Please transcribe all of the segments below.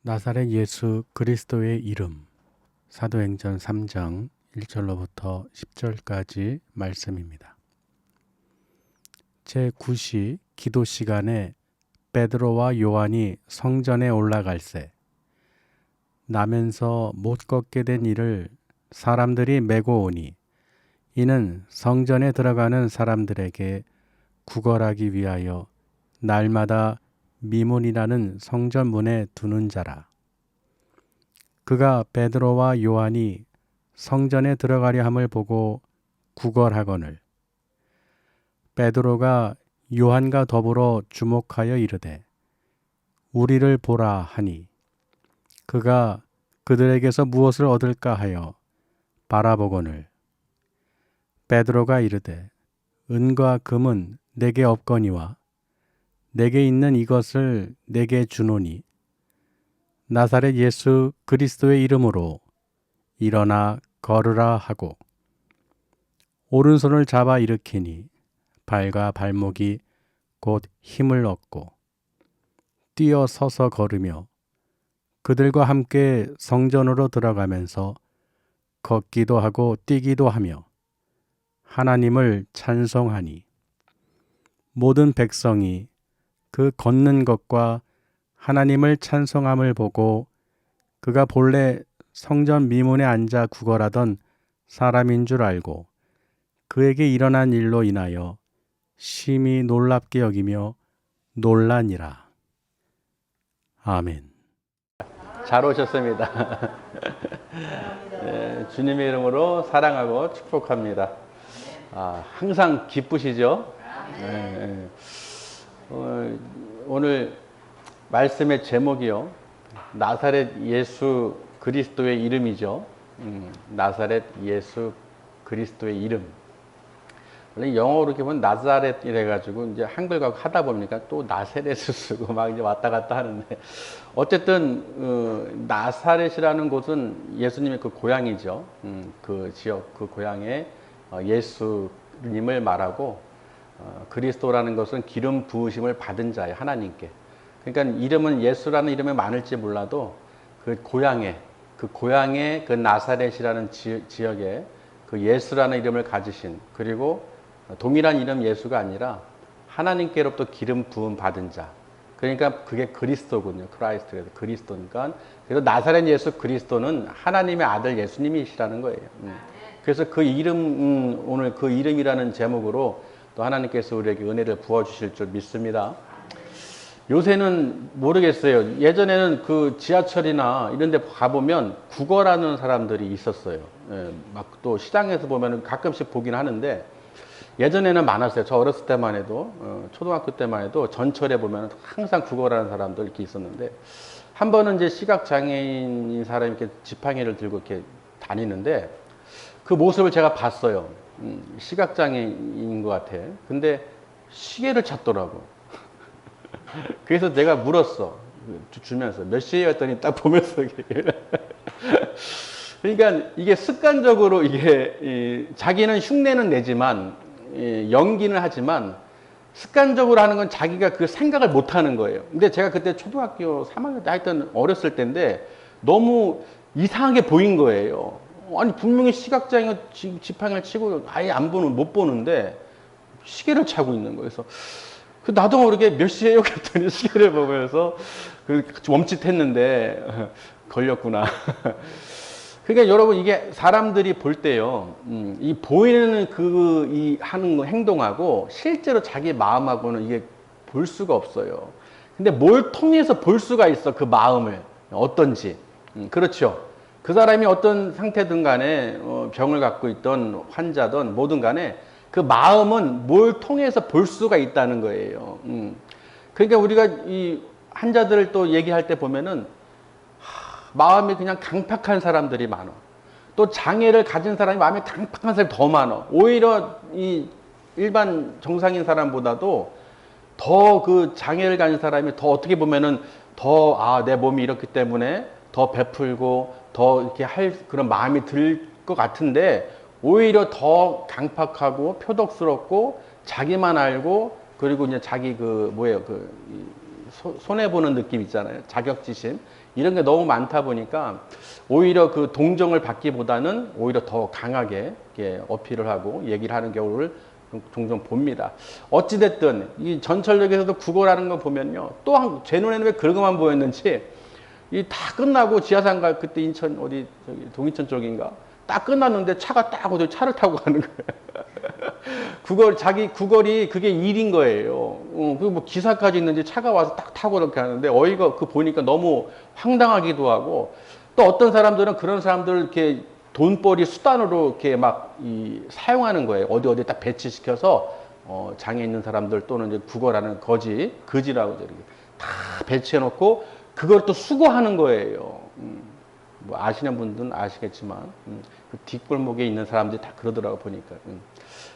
나사렛 예수 그리스도의 이름. 사도행전 3장 1절로부터 10절까지 말씀입니다. 제9시 기도 시간에 베드로와 요한이 성전에 올라갈새 나면서 못 걷게 된 이를 사람들이 메고 오니 이는 성전에 들어가는 사람들에게 구걸하기 위하여 날마다 미문이라는 성전 문에 두는 자라. 그가 베드로와 요한이 성전에 들어가려 함을 보고 구걸하거늘 베드로가 요한과 더불어 주목하여 이르되 우리를 보라 하니 그가 그들에게서 무엇을 얻을까 하여 바라보거늘 베드로가 이르되 은과 금은 내게 없거니와 내게 있는 이것을 내게 주노니 나사렛 예수 그리스도의 이름으로 일어나 걸으라 하고 오른손을 잡아 일으키니 발과 발목이 곧 힘을 얻고 뛰어 서서 걸으며 그들과 함께 성전으로 들어가면서 걷기도 하고 뛰기도 하며 하나님을 찬송하니 모든 백성이 그 걷는 것과 하나님을 찬송함을 보고 그가 본래 성전 미문에 앉아 구걸하던 사람인 줄 알고 그에게 일어난 일로 인하여 심히 놀랍게 여기며 놀라니라. 아멘. 잘 오셨습니다. 네, 주님의 이름으로 사랑하고 축복합니다. 항상 기쁘시죠? 네, 오늘 말씀의 제목이요. 나사렛 예수 그리스도의 이름이죠. 나사렛 예수 그리스도의 이름. 원래 영어로 이렇게 보면 나자렛 이래가지고 이제 한글과 하다 보니까 또 나세렛을 쓰고 막 이제 왔다 갔다 하는데 어쨌든 나사렛이라는 곳은 예수님의 그 고향이죠. 그 지역 그 고향에 예수님을 말하고 그리스도라는 것은 기름 부으심을 받은 자예요. 하나님께. 그러니까 이름은 예수라는 이름이 많을지 몰라도 그 고향에 그 나사렛이라는 지역에 그 예수라는 이름을 가지신 그리고 동일한 이름 예수가 아니라 하나님께로부터 기름 부음 받은 자. 그러니까 그게 그리스도군요. 크라이스트. 그리스도니까. 그래서 나사렛 예수 그리스도는 하나님의 아들 예수님이시라는 거예요. 그래서 그 이름, 오늘 그 이름이라는 제목으로 또 하나님께서 우리에게 은혜를 부어주실 줄 믿습니다. 요새는 모르겠어요. 예전에는 그 지하철이나 이런 데 가보면 구걸하는 사람들이 있었어요. 예, 막 또 시장에서 보면 가끔씩 보긴 하는데 예전에는 많았어요. 저 어렸을 때만 해도, 초등학교 때만 해도 전철에 보면 항상 구걸하는 사람들 이렇게 있었는데 한 번은 이제 시각장애인인 사람이 이렇게 지팡이를 들고 이렇게 다니는데 그 모습을 제가 봤어요. 시각장애인인 것 같아. 근데 시계를 찾더라고. 그래서 내가 물었어. 주면서 몇 시에 했더니 딱 보면서 그러니까 이게 습관적으로 이게 자기는 흉내는 내지만 연기는 하지만 습관적으로 하는 건 자기가 그 생각을 못 하는 거예요. 근데 제가 그때 초등학교 3학년 때 하여튼 어렸을 때인데 너무 이상하게 보인 거예요. 아니 분명히 시각장애가 지팡이를 치고 아예 못 보는데 시계를 차고 있는 거예요. 그래서 나도 모르게 몇 시에요? 그랬더니 시계를 보면서 멈칫했는데 걸렸구나. 그러니까 여러분 이게 사람들이 볼 때요, 이 보이는 이 하는 거 행동하고 실제로 자기 마음하고는 이게 볼 수가 없어요. 근데 뭘 통해서 볼 수가 있어, 그 마음을. 어떤지. 그렇죠. 그 사람이 어떤 상태든 간에 병을 갖고 있던 환자든 뭐든 간에 그 마음은 뭘 통해서 볼 수가 있다는 거예요. 그러니까 우리가 이 환자들을 또 얘기할 때 보면은 마음이 그냥 강팍한 사람들이 많아. 또 장애를 가진 사람이 마음이 강팍한 사람이 더 많아. 오히려 이 일반 정상인 사람보다도 더 그 장애를 가진 사람이 더 어떻게 보면은 더 내 몸이 이렇기 때문에 더 베풀고 더 이렇게 할 그런 마음이 들 것 같은데 오히려 더 강팍하고 표독스럽고 자기만 알고 그리고 이제 자기 손해보는 느낌 있잖아요. 자격지심. 이런 게 너무 많다 보니까 오히려 그 동정을 받기보다는 오히려 더 강하게 이렇게 어필을 하고 얘기를 하는 경우를 종종 봅니다. 어찌됐든 이 전철역에서도 국어라는 거 보면요. 또 제 눈에는 왜 그런 것만 보였는지 이 다 끝나고 지하상 갈 그때 인천 어디 저기 동인천 쪽인가 딱 끝났는데 차가 딱 어디 차를 타고 가는 거예요. 자기 구걸이 그게 일인 거예요. 그리고 뭐 기사까지 있는지 차가 와서 딱 타고 이렇게 하는데 어이가 그 보니까 너무 황당하기도 하고 또 어떤 사람들은 그런 사람들을 이렇게 돈벌이 수단으로 이렇게 막 사용하는 거예요. 어디 딱 배치시켜서 장애 있는 사람들 또는 이제 구걸하는 거지라고 저렇게 다 배치해놓고 그걸 또 수거하는 거예요. 뭐 아시는 분들은 아시겠지만 그 뒷골목에 있는 사람들이 다 그러더라고 보니까.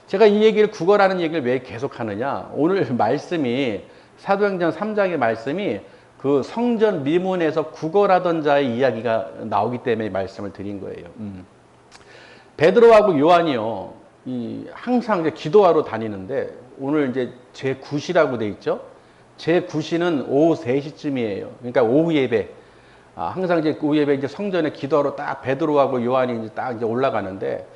제가 이 얘기를 구걸하는 얘기를 왜 계속 하느냐. 오늘 말씀이 사도행전 3장의 말씀이 그 성전 미문에서 구걸하던 자의 이야기가 나오기 때문에 말씀을 드린 거예요. 베드로하고 요한이요. 항상 이제 기도하러 다니는데 오늘 이제 제9시라고 돼 있죠. 제9시는 오후 3시쯤이에요. 그러니까 오후 예배. 항상 이제 오후 예배 이제 성전에 기도하러 딱 베드로하고 요한이 이제 딱 이제 올라가는데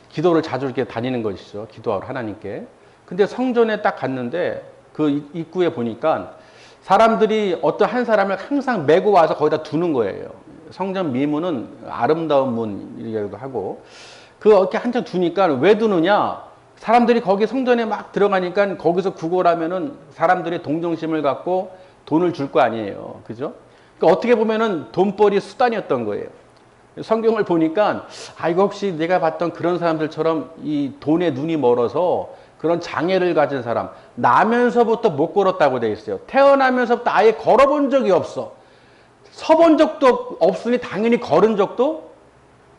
기도를 자주 이렇게 다니는 것이죠. 기도하러 하나님께. 근데 성전에 딱 갔는데 그 입구에 보니까 사람들이 어떤 한 사람을 항상 메고 와서 거기다 두는 거예요. 성전 미문은 아름다운 문이라고 하고 이렇게 한참 두니까 왜 두느냐? 사람들이 거기 성전에 막 들어가니까 거기서 구걸하면은 사람들이 동정심을 갖고 돈을 줄 거 아니에요. 그죠? 그러니까 어떻게 보면은 돈벌이 수단이었던 거예요. 성경을 보니까 이거 혹시 내가 봤던 그런 사람들처럼 이 돈에 눈이 멀어서 그런 장애를 가진 사람 나면서부터 못 걸었다고 돼 있어요. 태어나면서부터 아예 걸어본 적이 없어. 서본 적도 없으니 당연히 걸은 적도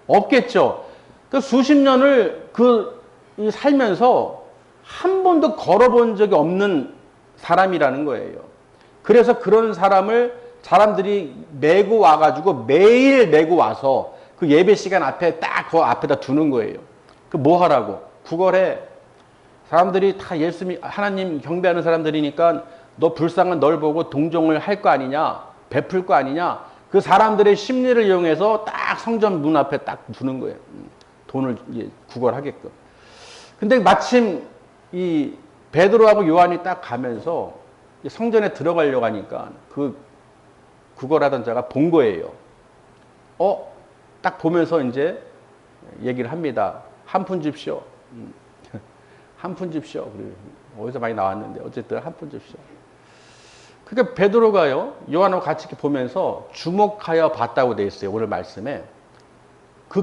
없겠죠. 그 수십 년을 살면서 한 번도 걸어본 적이 없는 사람이라는 거예요. 그래서 그런 사람들이 메고 와가지고 매일 메고 와서 그 예배 시간 앞에 딱 그 앞에다 두는 거예요. 그 뭐 하라고? 구걸해. 사람들이 다 하나님 경배하는 사람들이니까 너 불쌍한 널 보고 동정을 할 거 아니냐? 베풀 거 아니냐? 그 사람들의 심리를 이용해서 딱 성전 문 앞에 딱 두는 거예요. 돈을 구걸하게끔. 근데 마침 이 베드로하고 요한이 딱 가면서 성전에 들어가려고 하니까 그 구걸하던 자가 본 거예요. 딱 보면서 이제 얘기를 합니다. 한 푼 줍시오. 한 푼 줍시오. 어디서 많이 나왔는데 어쨌든 한 푼 줍시오. 그러니까 베드로가요, 요한하고 같이 이렇게 보면서 주목하여 봤다고 돼 있어요. 오늘 말씀에. 그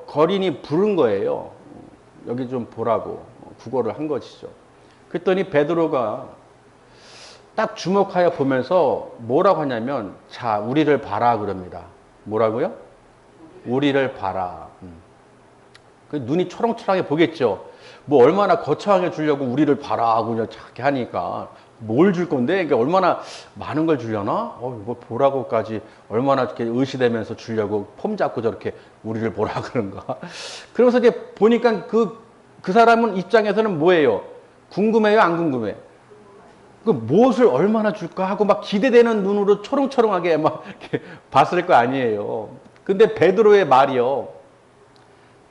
거린이 부른 거예요. 여기 좀 보라고 구걸을 한 것이죠. 그랬더니 베드로가 딱 주목하여 보면서 뭐라고 하냐면 자 우리를 봐라 그럽니다. 뭐라고요? 우리를 봐라. 그 눈이 초롱초롱해 보겠죠. 뭐 얼마나 거창하게 주려고 우리를 봐라 하고 이렇게 하니까 뭘 줄 건데 이게 얼마나 많은 걸 주려나? 뭐 보라고까지 얼마나 이렇게 의시되면서 주려고 폼 잡고 저렇게 우리를 보라 그런가? 그러면서 이제 보니까 그 사람은 입장에서는 뭐예요? 궁금해요? 안 궁금해? 그 무엇을 얼마나 줄까 하고 막 기대되는 눈으로 초롱초롱하게 막 이렇게 봤을 거 아니에요. 근데 베드로의 말이요.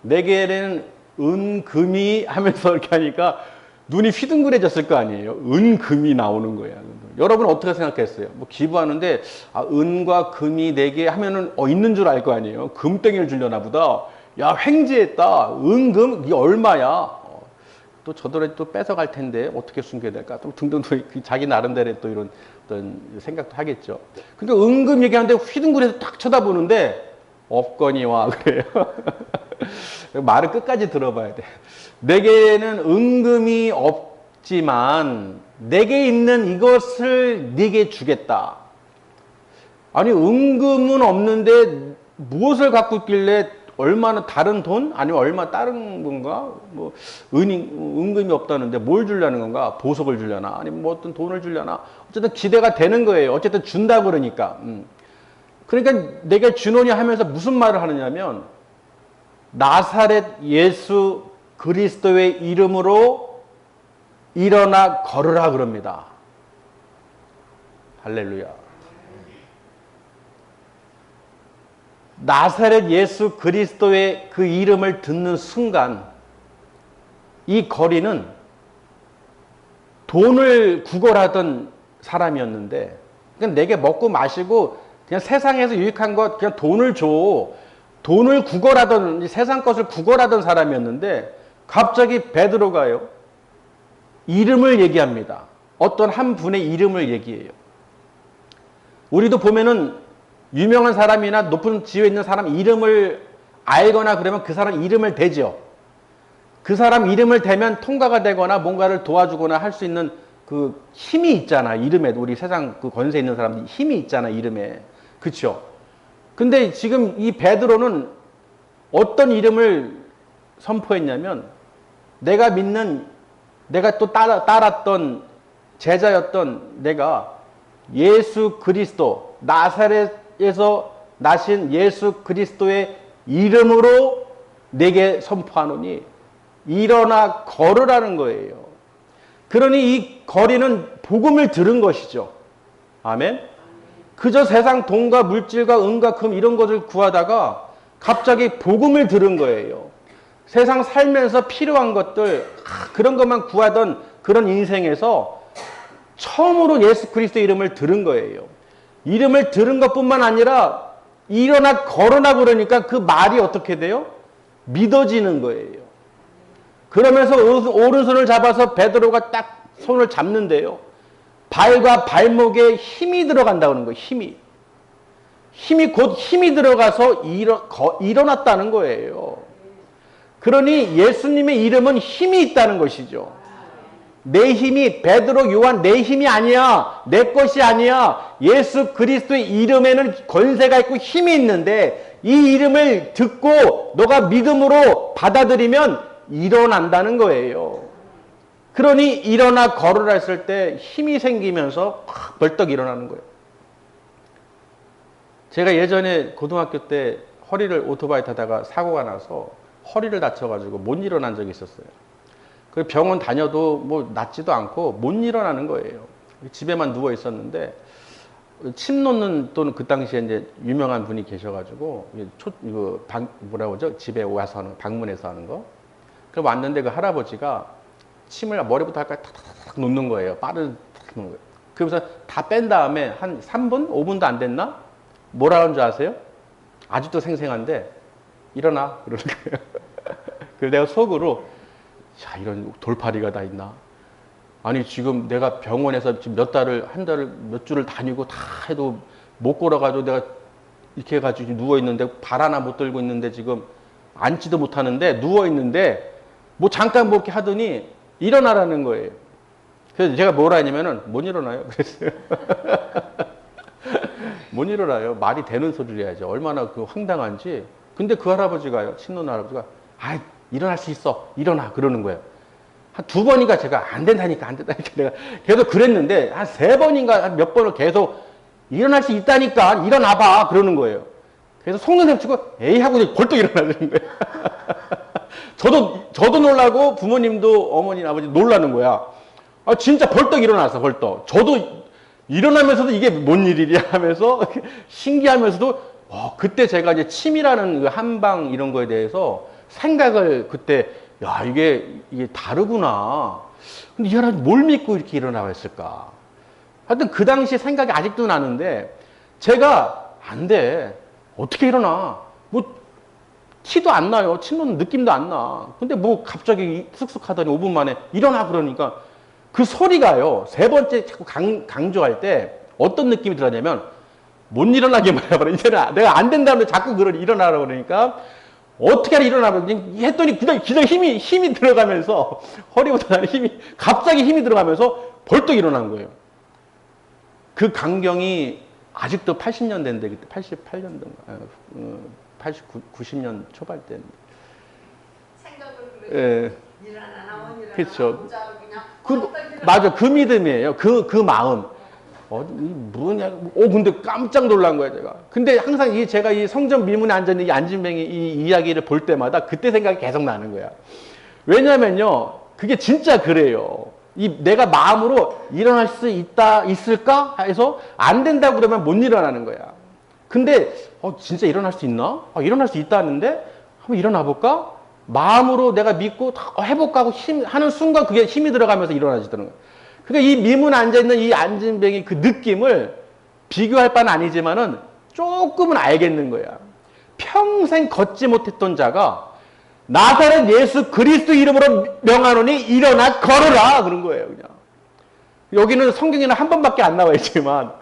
내게는 은금이 하면서 이렇게 하니까 눈이 휘둥그레졌을 거 아니에요. 은금이 나오는 거야. 여러분 어떻게 생각했어요? 뭐 기부하는데 은과 금이 내게 하면은 있는 줄 알 거 아니에요. 금덩이를 주려나 보다. 야 횡재했다. 은금 이게 얼마야? 또 저들이 또 뺏어갈 텐데 어떻게 숨겨야 될까? 또 등등 자기 나름대로 또 이런 어떤 생각도 하겠죠. 그러니까 은금 얘기하는데 휘둥그레서 딱 쳐다보는데 없거니와 그래요. 말을 끝까지 들어봐야 돼. 내게는 은금이 없지만 내게 있는 이것을 네게 주겠다. 아니 은금은 없는데 무엇을 갖고 있길래 얼마나 다른 돈? 아니면 얼마 다른 건가? 뭐 은금이 없다는데 뭘 주려는 건가? 보석을 주려나? 아니면 뭐 어떤 돈을 주려나? 어쨌든 기대가 되는 거예요. 어쨌든 준다 그러니까. 그러니까 내가 주노니 하면서 무슨 말을 하느냐면 나사렛 예수 그리스도의 이름으로 일어나 걸으라 그럽니다. 할렐루야. 나사렛 예수 그리스도의 그 이름을 듣는 순간 이 거리는 돈을 구걸하던 사람이었는데 그냥 내게 먹고 마시고 그냥 세상에서 유익한 것 그냥 돈을 줘. 돈을 구걸하던 세상 것을 구걸하던 사람이었는데 갑자기 베드로가요. 이름을 얘기합니다. 어떤 한 분의 이름을 얘기해요. 우리도 보면은 유명한 사람이나 높은 지위에 있는 사람 이름을 알거나 그러면 그 사람 이름을 대죠. 그 사람 이름을 대면 통과가 되거나 뭔가를 도와주거나 할 수 있는 그 힘이 있잖아. 이름에 우리 세상 그 권세 있는 사람들이 힘이 있잖아. 이름에. 그렇죠? 근데 지금 이 베드로는 어떤 이름을 선포했냐면 내가 믿는 내가 또 따랐던 제자였던 내가 예수 그리스도 나사렛에서 나신 예수 그리스도의 이름으로 내게 선포하노니 일어나 걸으라는 거예요. 그러니 이 거리는 복음을 들은 것이죠. 아멘. 그저 세상 돈과 물질과 은과 금 이런 것을 구하다가 갑자기 복음을 들은 거예요. 세상 살면서 필요한 것들 그런 것만 구하던 그런 인생에서 처음으로 예수 그리스도의 이름을 들은 거예요. 이름을 들은 것뿐만 아니라 일어나 걸으라 그러니까 그 말이 어떻게 돼요? 믿어지는 거예요. 그러면서 오른손을 잡아서 베드로가 딱 손을 잡는데요. 발과 발목에 힘이 들어간다는 거예요. 힘이 곧 힘이 들어가서 일어났다는 거예요. 그러니 예수님의 이름은 힘이 있다는 것이죠. 내 힘이 베드로 요한 내 힘이 아니야. 내 것이 아니야. 예수 그리스도의 이름에는 권세가 있고 힘이 있는데 이 이름을 듣고 너가 믿음으로 받아들이면 일어난다는 거예요. 그러니 일어나 걸으라 했을 때 힘이 생기면서 벌떡 일어나는 거예요. 제가 예전에 고등학교 때 허리를 오토바이 타다가 사고가 나서 허리를 다쳐가지고 못 일어난 적이 있었어요. 그 병원 다녀도 뭐 낫지도 않고 못 일어나는 거예요. 집에만 누워 있었는데 침 놓는 또는 그 당시에 이제 유명한 분이 계셔가지고 뭐라고 하죠? 집에 와서 하는 방문해서 하는 거. 그럼 왔는데 그 할아버지가 침을 머리부터 할까 탁탁탁 놓는 거예요. 빠르게 탁 놓는 거예요. 그러면서 다 뺀 다음에 한 3분, 5분도 안 됐나? 뭐라 하는 줄 아세요? 아직도 생생한데 일어나 그러는 거예요. 그래서 내가 속으로 야 이런 돌팔이가 다 있나? 아니 지금 내가 병원에서 지금 한 달을 몇 주를 다니고 다 해도 못 걸어가지고 내가 이렇게 해가지고 누워 있는데 발 하나 못 들고 있는데 지금 앉지도 못하는데 누워 있는데 뭐 잠깐 뭐 이렇게 하더니 일어나라는 거예요. 그래서 제가 뭐라 했냐면은 못 일어나요. 그랬어요. 못 일어나요. 말이 되는 소리를 해야죠. 얼마나 그 황당한지. 근데 그 할아버지가요. 친노 할아버지가 아 일어날 수 있어. 일어나. 그러는 거예요. 한 2번인가 제가 안 된다니까 내가 계속 그랬는데 한 3번인가 몇 번을 계속 일어날 수 있다니까 일어나봐. 그러는 거예요. 그래서 속는 셈 치고 에이 하고 벌떡 일어나는 거예요. 저도 놀라고 부모님도 어머니 아버지 놀라는 거야. 아 진짜 벌떡 일어났어. 벌떡. 저도 일어나면서도 이게 뭔 일이냐 하면서 신기하면서도 그때 제가 이제 침이라는 그 한방 이런 거에 대해서 생각을 그때 야 이게 다르구나. 근데 이 사람이 뭘 믿고 이렇게 일어나고 있을까? 하여튼 그 당시 생각이 아직도 나는데 제가 안 돼. 어떻게 일어나? 뭐 티도 안 나요. 침 놓는 느낌도 안 나. 근데 뭐 갑자기 쑥쑥 하더니 5분 만에 일어나 그러니까 그 소리가요. 3번째 자꾸 강조할 때 어떤 느낌이 들었냐면 못 일어나게 말해버려. 이제는 내가 안 된다는데 자꾸 일어나라고 그러니까 어떻게 하라 일어나라고 했더니 그냥 힘이 들어가면서 허리부터 나는 갑자기 힘이 들어가면서 벌떡 일어난 거예요. 그 광경이 아직도 80년대인데 그때 88년도인가 90년 초반 때인데 생각을 일어나나 그렇죠. 맞아 그 믿음이에요. 그 마음. 뭐냐? 근데 깜짝 놀란 거야 제가. 근데 항상 제가 이 성전 미문에 앉아 있는 이 안진뱅이 이 이야기를 볼 때마다 그때 생각이 계속 나는 거야. 왜냐면요, 그게 진짜 그래요. 내가 마음으로 일어날 수 있을까? 해서 안 된다고 그러면 못 일어나는 거야. 근데, 진짜 일어날 수 있나? 일어날 수 있다는데? 한번 일어나 볼까? 마음으로 내가 믿고 해볼까 하고 하는 순간 그게 힘이 들어가면서 일어나지더라는 거야. 그러니까 이 미문 앉아있는 이 안진뱅이 그 느낌을 비교할 바는 아니지만은 조금은 알겠는 거야. 평생 걷지 못했던 자가 나사렛 예수 그리스도 이름으로 명하노니 일어나 걸어라 그런 거예요. 그냥 여기는 성경에는 한 번밖에 안 나와 있지만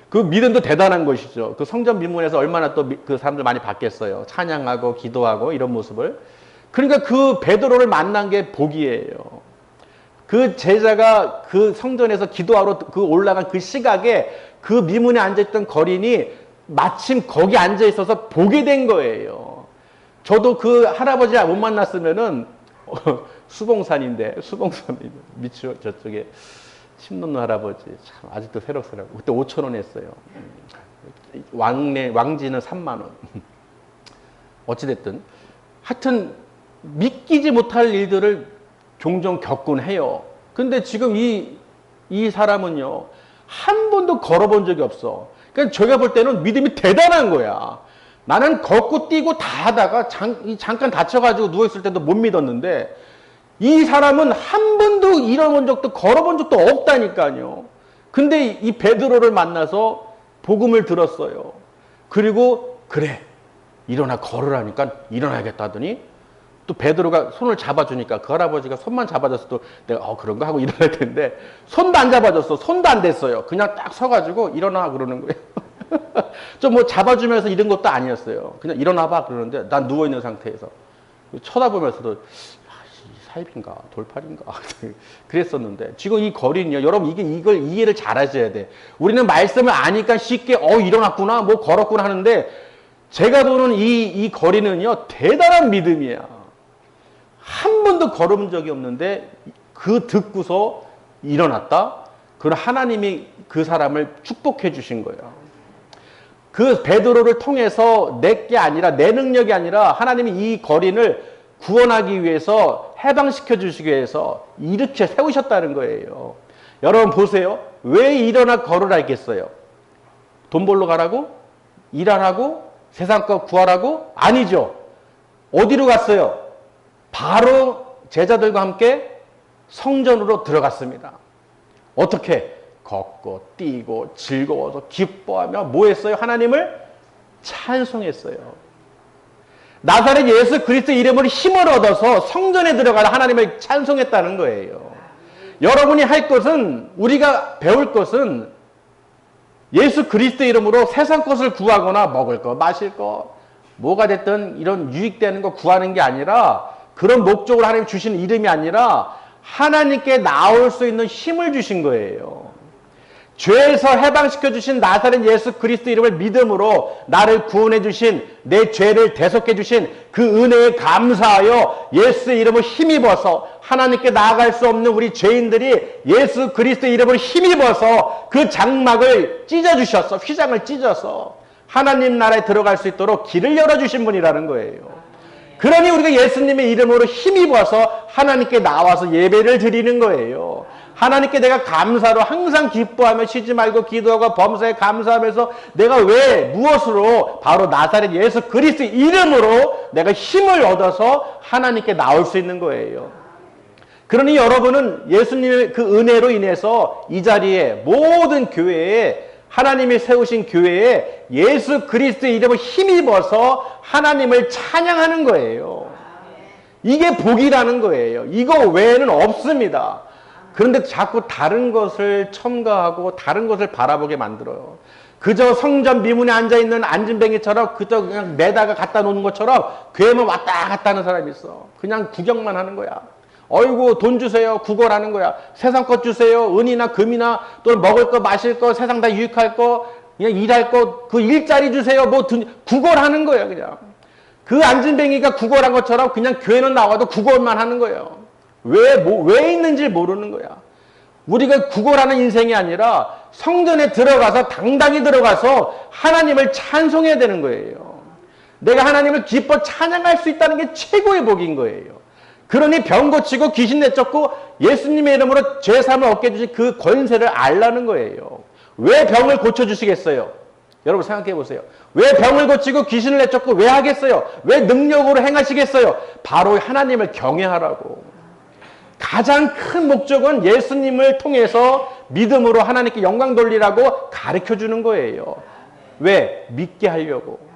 그 믿음도 대단한 것이죠. 그 성전 미문에서 얼마나 또 그 사람들 많이 봤겠어요. 찬양하고 기도하고 이런 모습을. 그러니까 그 베드로를 만난 게 복이에요. 그 제자가 그 성전에서 기도하러 그 올라간 그 시각에 그 미문에 앉아있던 거린이 마침 거기 앉아 있어서 보게 된 거예요. 저도 그 할아버지 못 만났으면은 수봉산인데 밑으로 저쪽에 침 놓는 할아버지 참 아직도 새록새록. 그때 5,000원 했어요. 왕지는 3만 원. 어찌됐든 하여튼 믿기지 못할 일들을 종종 겪곤 해요. 근데 지금 이 사람은요 한 번도 걸어본 적이 없어. 그러니까 제가 볼 때는 믿음이 대단한 거야. 나는 걷고 뛰고 다 하다가 잠깐 다쳐가지고 누워있을 때도 못 믿었는데 이 사람은 한 번도 일어본 적도 걸어본 적도 없다니까요. 근데 이 베드로를 만나서 복음을 들었어요. 그리고 그래 일어나 걸으라니까 일어나야겠다 하더니 또 베드로가 손을 잡아주니까 그 할아버지가 손만 잡아줬어도 내가 그런가 하고 일어날 텐데 손도 안 잡아줬어. 손도 안 됐어요. 그냥 딱 서가지고 일어나 그러는 거예요. 좀 뭐 잡아주면서 이런 것도 아니었어요. 그냥 일어나봐 그러는데 난 누워있는 상태에서 쳐다보면서도 사입인가 돌팔인가 그랬었는데 지금 이 거리는요. 여러분 이걸 이해를 잘 하셔야 돼. 우리는 말씀을 아니까 쉽게 일어났구나 뭐 걸었구나 하는데 제가 보는 이 거리는요. 대단한 믿음이야. 한 번도 걸어본 적이 없는데 그 듣고서 일어났다? 그럼 하나님이 그 사람을 축복해 주신 거예요. 그 베드로를 통해서 내게 아니라 내 능력이 아니라 하나님이 이 거린을 구원하기 위해서 해방시켜 주시기 위해서 일으켜 세우셨다는 거예요. 여러분 보세요. 왜 일어나 걸으라 했겠어요? 돈 벌러 가라고? 일하라고? 세상 것 구하라고? 아니죠. 어디로 갔어요? 바로 제자들과 함께 성전으로 들어갔습니다. 어떻게? 걷고 뛰고 즐거워서 기뻐하며 뭐 했어요? 하나님을 찬송했어요. 나사렛 예수 그리스도 이름으로 힘을 얻어서 성전에 들어가 하나님을 찬송했다는 거예요. 여러분이 할 것은 우리가 배울 것은 예수 그리스도 이름으로 세상 것을 구하거나 먹을 거 마실 거 뭐가 됐든 이런 유익되는 거 구하는 게 아니라 그런 목적으로 하나님 주신 이름이 아니라 하나님께 나올 수 있는 힘을 주신 거예요. 죄에서 해방시켜 주신 나사렛 예수 그리스도 이름을 믿음으로 나를 구원해 주신 내 죄를 대속해 주신 그 은혜에 감사하여 예수 이름을 힘입어서 하나님께 나아갈 수 없는 우리 죄인들이 예수 그리스도 이름을 힘입어서 그 장막을 찢어주셔서 휘장을 찢어서 하나님 나라에 들어갈 수 있도록 길을 열어주신 분이라는 거예요. 그러니 우리가 예수님의 이름으로 힘입어서 하나님께 나와서 예배를 드리는 거예요. 하나님께 내가 감사로 항상 기뻐하며 쉬지 말고 기도하고 범사에 감사하면서 내가 왜 무엇으로 바로 나사렛 예수 그리스도 이름으로 내가 힘을 얻어서 하나님께 나올 수 있는 거예요. 그러니 여러분은 예수님의 그 은혜로 인해서 이 자리에 모든 교회에 하나님이 세우신 교회에 예수 그리스도의 이름을 힘입어서 하나님을 찬양하는 거예요. 이게 복이라는 거예요. 이거 외에는 없습니다. 그런데 자꾸 다른 것을 첨가하고 다른 것을 바라보게 만들어요. 그저 성전 미문에 앉아있는 안진뱅이처럼 그저 그냥 매다가 갖다 놓는 것처럼 교회만 왔다 갔다 하는 사람이 있어. 그냥 구경만 하는 거야. 어이구 돈 주세요. 구걸하는 거야. 세상 것 주세요. 은이나 금이나 또는 먹을 거 마실 거 세상 다 유익할 거 그냥 일할 거 그 일자리 주세요. 뭐 구걸하는 거예요. 그냥. 그 안진뱅이가 구걸한 것처럼 그냥 교회는 나와도 구걸만 하는 거예요. 왜 있는지 모르는 거야. 우리가 구걸하는 인생이 아니라 성전에 들어가서 당당히 들어가서 하나님을 찬송해야 되는 거예요. 내가 하나님을 기뻐 찬양할 수 있다는 게 최고의 복인 거예요. 그러니 병 고치고 귀신 내쫓고 예수님의 이름으로 죄사함을 얻게 해주신 그 권세를 알라는 거예요. 왜 병을 고쳐주시겠어요? 여러분 생각해 보세요. 왜 병을 고치고 귀신을 내쫓고 왜 하겠어요? 왜 능력으로 행하시겠어요? 바로 하나님을 경외하라고. 가장 큰 목적은 예수님을 통해서 믿음으로 하나님께 영광 돌리라고 가르쳐 주는 거예요. 왜? 믿게 하려고.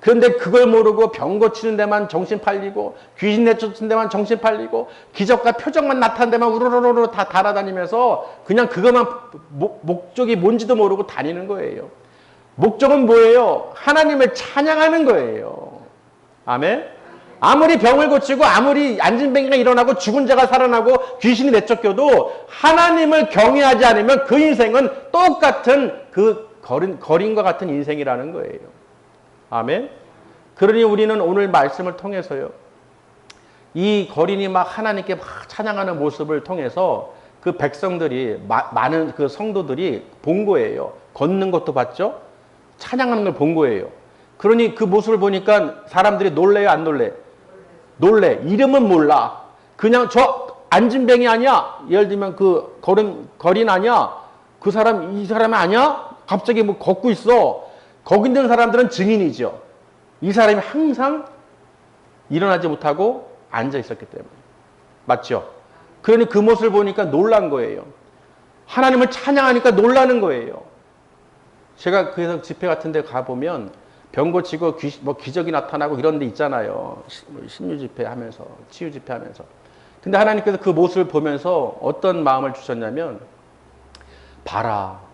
그런데 그걸 모르고 병 고치는 데만 정신 팔리고 귀신 내쫓는 데만 정신 팔리고 기적과 표적만 나타난 데만 우르르르 다 달아다니면서 그냥 그것만 목적이 뭔지도 모르고 다니는 거예요. 목적은 뭐예요? 하나님을 찬양하는 거예요. 아멘? 아무리 병을 고치고 아무리 안진뱅이가 일어나고 죽은 자가 살아나고 귀신이 내쫓겨도 하나님을 경외하지 않으면 그 인생은 똑같은 그 거린과 같은 인생이라는 거예요. 아멘? 그러니 우리는 오늘 말씀을 통해서요. 이 거린이 막 하나님께 막 찬양하는 모습을 통해서 그 백성들이 많은 그 성도들이 본 거예요. 걷는 것도 봤죠? 찬양하는 걸 본 거예요. 그러니 그 모습을 보니까 사람들이 놀래요, 안 놀래? 놀래. 이름은 몰라. 그냥 저 안진뱅이 아니야? 예를 들면 그 거린 아니야? 그 사람, 이 사람이 아니야? 갑자기 뭐 걷고 있어. 거기 있는 사람들은 증인이죠. 이 사람이 항상 일어나지 못하고 앉아 있었기 때문에. 맞죠? 그러니 그 모습을 보니까 놀란 거예요. 하나님을 찬양하니까 놀라는 거예요. 제가 그래서 집회 같은 데 가보면 병 고치고 뭐 기적이 나타나고 이런 데 있잖아요. 신유 집회 하면서, 치유 집회 하면서. 근데 하나님께서 그 모습을 보면서 어떤 마음을 주셨냐면, 봐라.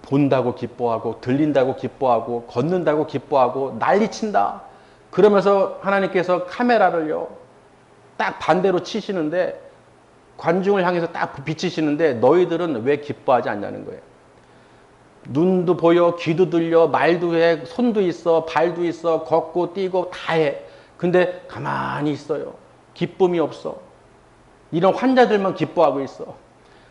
본다고 기뻐하고, 들린다고 기뻐하고, 걷는다고 기뻐하고, 난리친다. 그러면서 하나님께서 카메라를요, 딱 반대로 치시는데, 관중을 향해서 딱 비치시는데, 너희들은 왜 기뻐하지 않냐는 거예요. 눈도 보여, 귀도 들려, 말도 해, 손도 있어, 발도 있어, 걷고 뛰고 다 해. 근데 가만히 있어요. 기쁨이 없어. 이런 환자들만 기뻐하고 있어.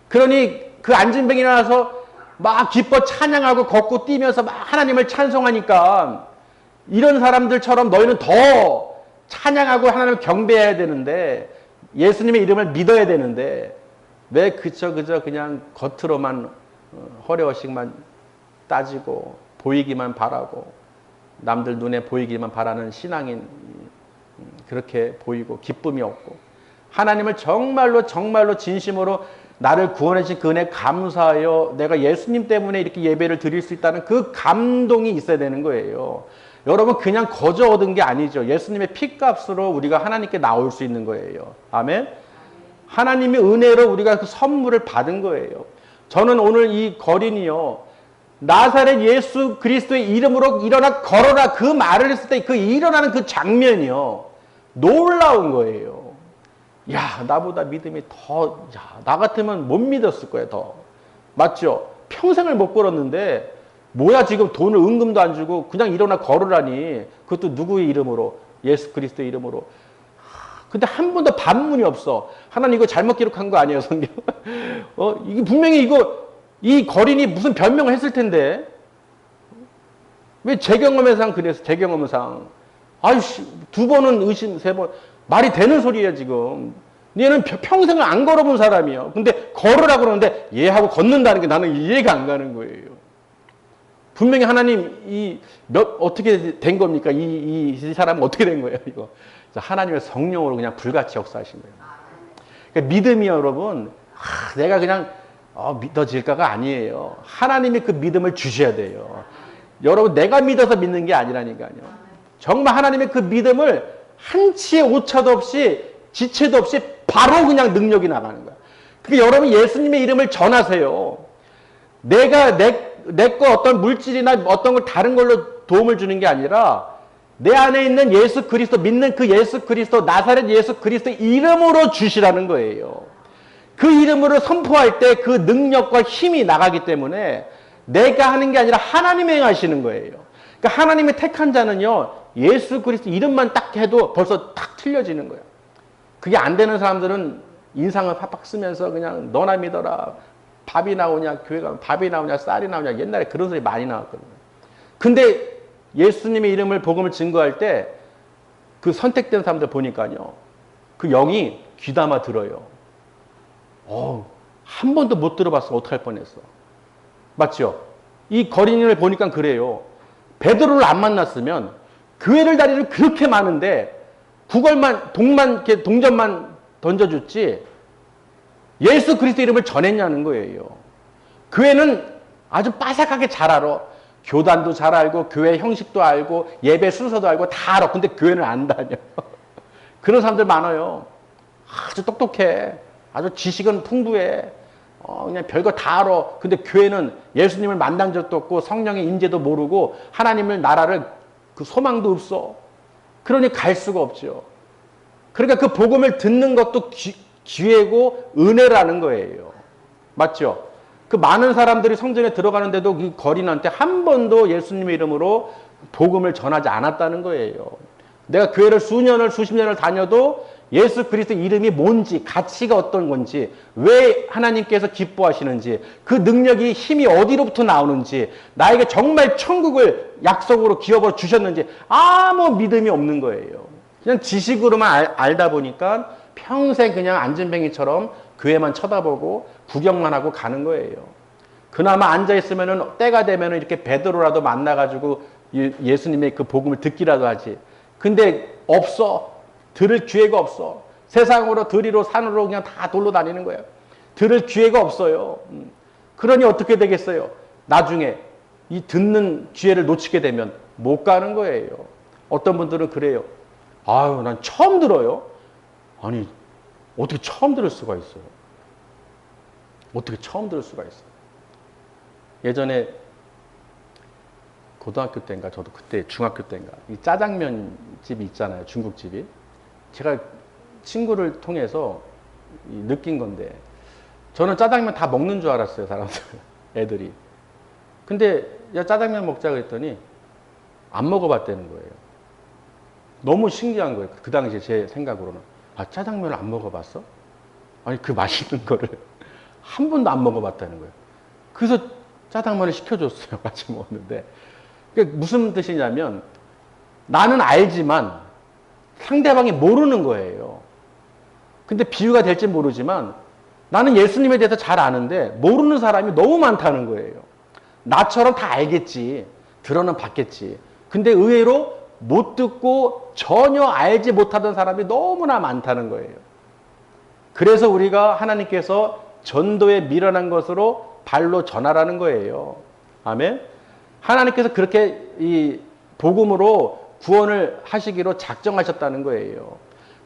그러니 그 안진뱅이 일어나서 막 기뻐 찬양하고 걷고 뛰면서 막 하나님을 찬송하니까 이런 사람들처럼 너희는 더 찬양하고 하나님을 경배해야 되는데 예수님의 이름을 믿어야 되는데 왜 그저 그냥 겉으로만 허례허식만 따지고 보이기만 바라고 남들 눈에 보이기만 바라는 신앙인 그렇게 보이고 기쁨이 없고 하나님을 정말로 진심으로 나를 구원해 주신 그 은혜 감사하여 내가 예수님 때문에 이렇게 예배를 드릴 수 있다는 그 감동이 있어야 되는 거예요. 여러분 그냥 거저 얻은 게 아니죠. 예수님의 피값으로 우리가 하나님께 나올 수 있는 거예요. 아멘. 하나님의 은혜로 우리가 그 선물을 받은 거예요. 저는 오늘 이 거린이요. 나사렛 예수 그리스도의 이름으로 일어나 걸어라 그 말을 했을 때 그 일어나는 그 장면이요. 놀라운 거예요. 야, 나보다 믿음이 더, 야, 나 같으면 못 믿었을 거예요, 더. 맞죠? 평생을 못 걸었는데, 뭐야, 지금 돈을 은금도 안 주고, 그냥 일어나 걸으라니. 그것도 누구의 이름으로? 예수 그리스도의 이름으로. 근데 한 번도 반문이 없어. 하나님 이거 잘못 기록한 거 아니에요, 성경? 이게 분명히 이 거린이 무슨 변명을 했을 텐데. 왜 제 경험상 그래서, 제 경험상. 아이씨, 2번은 의심, 3번. 말이 되는 소리예요, 지금. 얘는 평생을 안 걸어본 사람이에요. 근데 걸으라고 그러는데 얘하고 걷는다는 게 나는 이해가 안 가는 거예요. 분명히 하나님, 어떻게 된 겁니까? 이 사람은 어떻게 된 거예요, 이거? 하나님의 성령으로 그냥 불같이 역사하신 거예요. 그러니까 믿음이 여러분, 내가 그냥, 믿어질까가 아니에요. 하나님이 그 믿음을 주셔야 돼요. 여러분, 내가 믿어서 믿는 게 아니라니까요. 정말 하나님의 그 믿음을 한치의 오차도 없이 지체도 없이 바로 그냥 능력이 나가는 거야. 그러니까 여러분 예수님의 이름을 전하세요. 내가 내 거 어떤 물질이나 어떤 걸 다른 걸로 도움을 주는 게 아니라 내 안에 있는 예수 그리스도 믿는 그 예수 그리스도 나사렛 예수 그리스도 이름으로 주시라는 거예요. 그 이름으로 선포할 때 그 능력과 힘이 나가기 때문에 내가 하는 게 아니라 하나님이 행하시는 거예요. 그러니까 하나님이 택한 자는요. 예수 그리스도 이름만 딱 해도 벌써 딱 틀려지는 거예요. 그게 안 되는 사람들은 인상을 팍팍 쓰면서 그냥 너나 믿어라. 밥이 나오냐, 교회 가면 밥이 나오냐, 쌀이 나오냐. 옛날에 그런 소리 많이 나왔거든요. 근데 예수님의 이름을 복음을 증거할 때 그 선택된 사람들 보니까요. 그 영이 귀담아 들어요. 한 번도 못 들어봤으면 어떡할 뻔했어. 맞죠? 이 거린이를 보니까 그래요. 베드로를 안 만났으면 교회를 다니는 그렇게 많은데 구걸만 동전만 던져줬지 예수 그리스도 이름을 전했냐는 거예요. 교회는 아주 빠삭하게 잘 알아. 교단도 잘 알고 교회 형식도 알고 예배 순서도 알고 다 알아. 근데 교회는 안 다녀. 그런 사람들 많아요. 아주 똑똑해. 아주 지식은 풍부해. 그냥 별거 다 알아. 근데 교회는 예수님을 만난 적도 없고 성령의 인재도 모르고 하나님을 나라를 그 소망도 없어. 그러니 갈 수가 없죠. 그러니까 그 복음을 듣는 것도 기회고 은혜라는 거예요. 맞죠? 그 많은 사람들이 성전에 들어가는데도 그 거린한테 한 번도 예수님의 이름으로 복음을 전하지 않았다는 거예요. 내가 교회를 수십 년을 다녀도 예수 그리스도 이름이 뭔지, 가치가 어떤 건지, 왜 하나님께서 기뻐하시는지, 그 능력이 힘이 어디로부터 나오는지, 나에게 정말 천국을 약속으로 기업으로 주셨는지 아무 믿음이 없는 거예요. 그냥 지식으로만 알다 보니까 평생 그냥 안전뱅이처럼 교회만 쳐다보고 구경만 하고 가는 거예요. 그나마 앉아있으면은 때가 되면은 이렇게 베드로라도 만나가지고 예수님의 그 복음을 듣기라도 하지. 근데 없어. 들을 기회가 없어. 세상으로 들이로 산으로 그냥 다 돌로 다니는 거예요. 들을 기회가 없어요. 그러니 어떻게 되겠어요? 나중에 이 듣는 기회를 놓치게 되면 못 가는 거예요. 어떤 분들은 그래요. 아유, 난 처음 들어요. 아니, 어떻게 처음 들을 수가 있어요? 어떻게 처음 들을 수가 있어요? 예전에 고등학교 때인가, 저도 그때 중학교 때인가, 이 짜장면 집이 있잖아요. 중국집이. 제가 친구를 통해서 느낀 건데, 저는 짜장면 다 먹는 줄 알았어요, 사람들, 애들이. 근데, 야, 짜장면 먹자 그랬더니, 안 먹어봤다는 거예요. 너무 신기한 거예요. 그 당시에 제 생각으로는. 아, 짜장면을 안 먹어봤어? 아니, 그 맛있는 거를 한 번도 안 먹어봤다는 거예요. 그래서 짜장면을 시켜줬어요. 같이 먹었는데. 그게 무슨 뜻이냐면, 나는 알지만 상대방이 모르는 거예요. 근데 비유가 될지 모르지만 나는 예수님에 대해서 잘 아는데 모르는 사람이 너무 많다는 거예요. 나처럼 다 알겠지. 들어는 봤겠지. 근데 의외로 못 듣고 전혀 알지 못하던 사람이 너무나 많다는 거예요. 그래서 우리가 하나님께서 전도에 미련한 것으로 발로 전하라는 거예요. 아멘. 하나님께서 그렇게 이 복음으로 구원을 하시기로 작정하셨다는 거예요.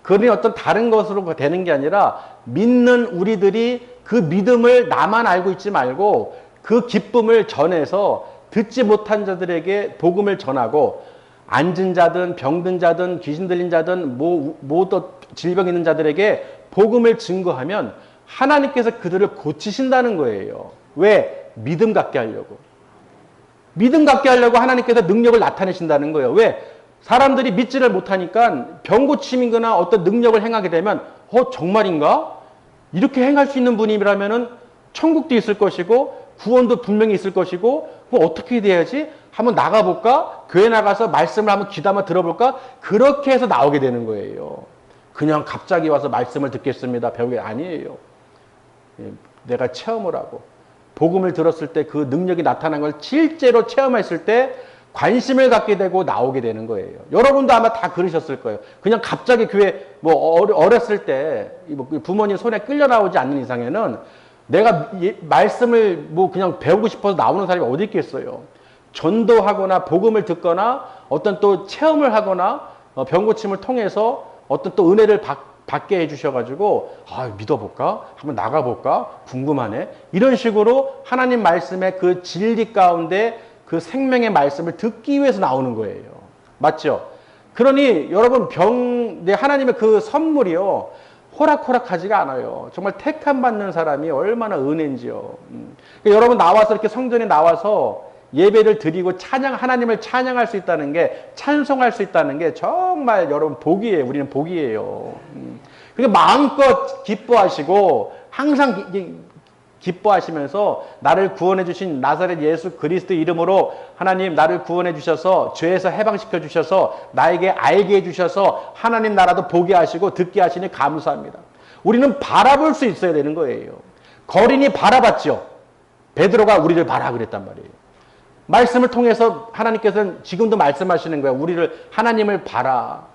그러니 어떤 다른 것으로 되는 게 아니라 믿는 우리들이 그 믿음을 나만 알고 있지 말고 그 기쁨을 전해서 듣지 못한 자들에게 복음을 전하고 앉은 자든 병든 자든 귀신 들린 자든 모두 질병 있는 자들에게 복음을 증거하면 하나님께서 그들을 고치신다는 거예요. 왜? 믿음 갖게 하려고. 믿음 갖게 하려고 하나님께서 능력을 나타내신다는 거예요. 왜? 사람들이 믿지를 못하니까 병고침이거나 어떤 능력을 행하게 되면 정말인가? 이렇게 행할 수 있는 분이라면은 천국도 있을 것이고 구원도 분명히 있을 것이고 그럼 어떻게 돼야지? 한번 나가볼까? 교회 나가서 말씀을 한번 귀담아 들어볼까? 그렇게 해서 나오게 되는 거예요. 그냥 갑자기 와서 말씀을 듣겠습니다. 배우게 아니에요. 내가 체험을 하고 복음을 들었을 때 그 능력이 나타난 걸 실제로 체험했을 때 관심을 갖게 되고 나오게 되는 거예요. 여러분도 아마 다 그러셨을 거예요. 그냥 갑자기 교회 어렸을 때 부모님 손에 끌려 나오지 않는 이상에는 내가 말씀을 그냥 배우고 싶어서 나오는 사람이 어디 있겠어요. 전도하거나 복음을 듣거나 어떤 또 체험을 하거나 병고침을 통해서 어떤 또 은혜를 받게 해주셔가지고 믿어볼까? 한번 나가볼까? 궁금하네. 이런 식으로 하나님 말씀의 그 진리 가운데 그 생명의 말씀을 듣기 위해서 나오는 거예요. 맞죠? 그러니 여러분 하나님의 그 선물이요. 호락호락하지가 않아요. 정말 택함 받는 사람이 얼마나 은혜인지요. 그러니까 여러분 나와서 이렇게 성전에 나와서 예배를 드리고 하나님을 찬양할 수 있다는 게, 찬송할 수 있다는 게 정말 여러분 복이에요. 우리는 복이에요. 그러니까 마음껏 기뻐하시고 항상 기뻐하시면서 나를 구원해 주신 나사렛 예수 그리스도 이름으로 하나님 나를 구원해 주셔서 죄에서 해방시켜 주셔서 나에게 알게 해 주셔서 하나님 나라도 보게 하시고 듣게 하시니 감사합니다. 우리는 바라볼 수 있어야 되는 거예요. 거린이 바라봤죠. 베드로가 우리를 바라 그랬단 말이에요. 말씀을 통해서 하나님께서는 지금도 말씀하시는 거예요. 우리를 하나님을 바라.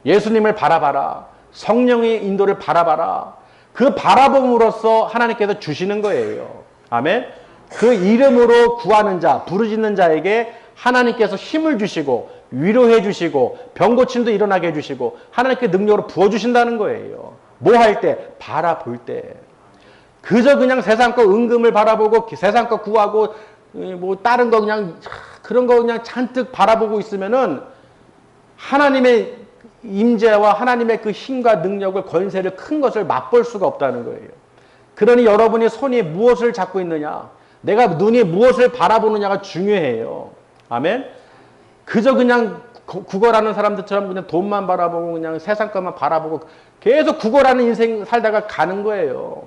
예수님을 바라봐라. 성령의 인도를 바라봐라. 그 바라봄으로써 하나님께서 주시는 거예요. 아멘. 그 이름으로 구하는 자, 부르짖는 자에게 하나님께서 힘을 주시고 위로해 주시고 병 고침도 일어나게 해 주시고 하나님께 능력으로 부어 주신다는 거예요. 뭐 할 때? 바라볼 때. 그저 그냥 세상 거 은금을 바라보고 세상 거 구하고 뭐 다른 거 그냥 그런 거 그냥 잔뜩 바라보고 있으면은 하나님의 임재와 하나님의 그 힘과 능력을 권세를 큰 것을 맛볼 수가 없다는 거예요. 그러니 여러분이 손이 무엇을 잡고 있느냐, 내가 눈이 무엇을 바라보느냐가 중요해요. 아멘. 그저 그냥 구걸하는 사람들처럼 그냥 돈만 바라보고 그냥 세상 것만 바라보고 계속 구걸하는 인생 살다가 가는 거예요.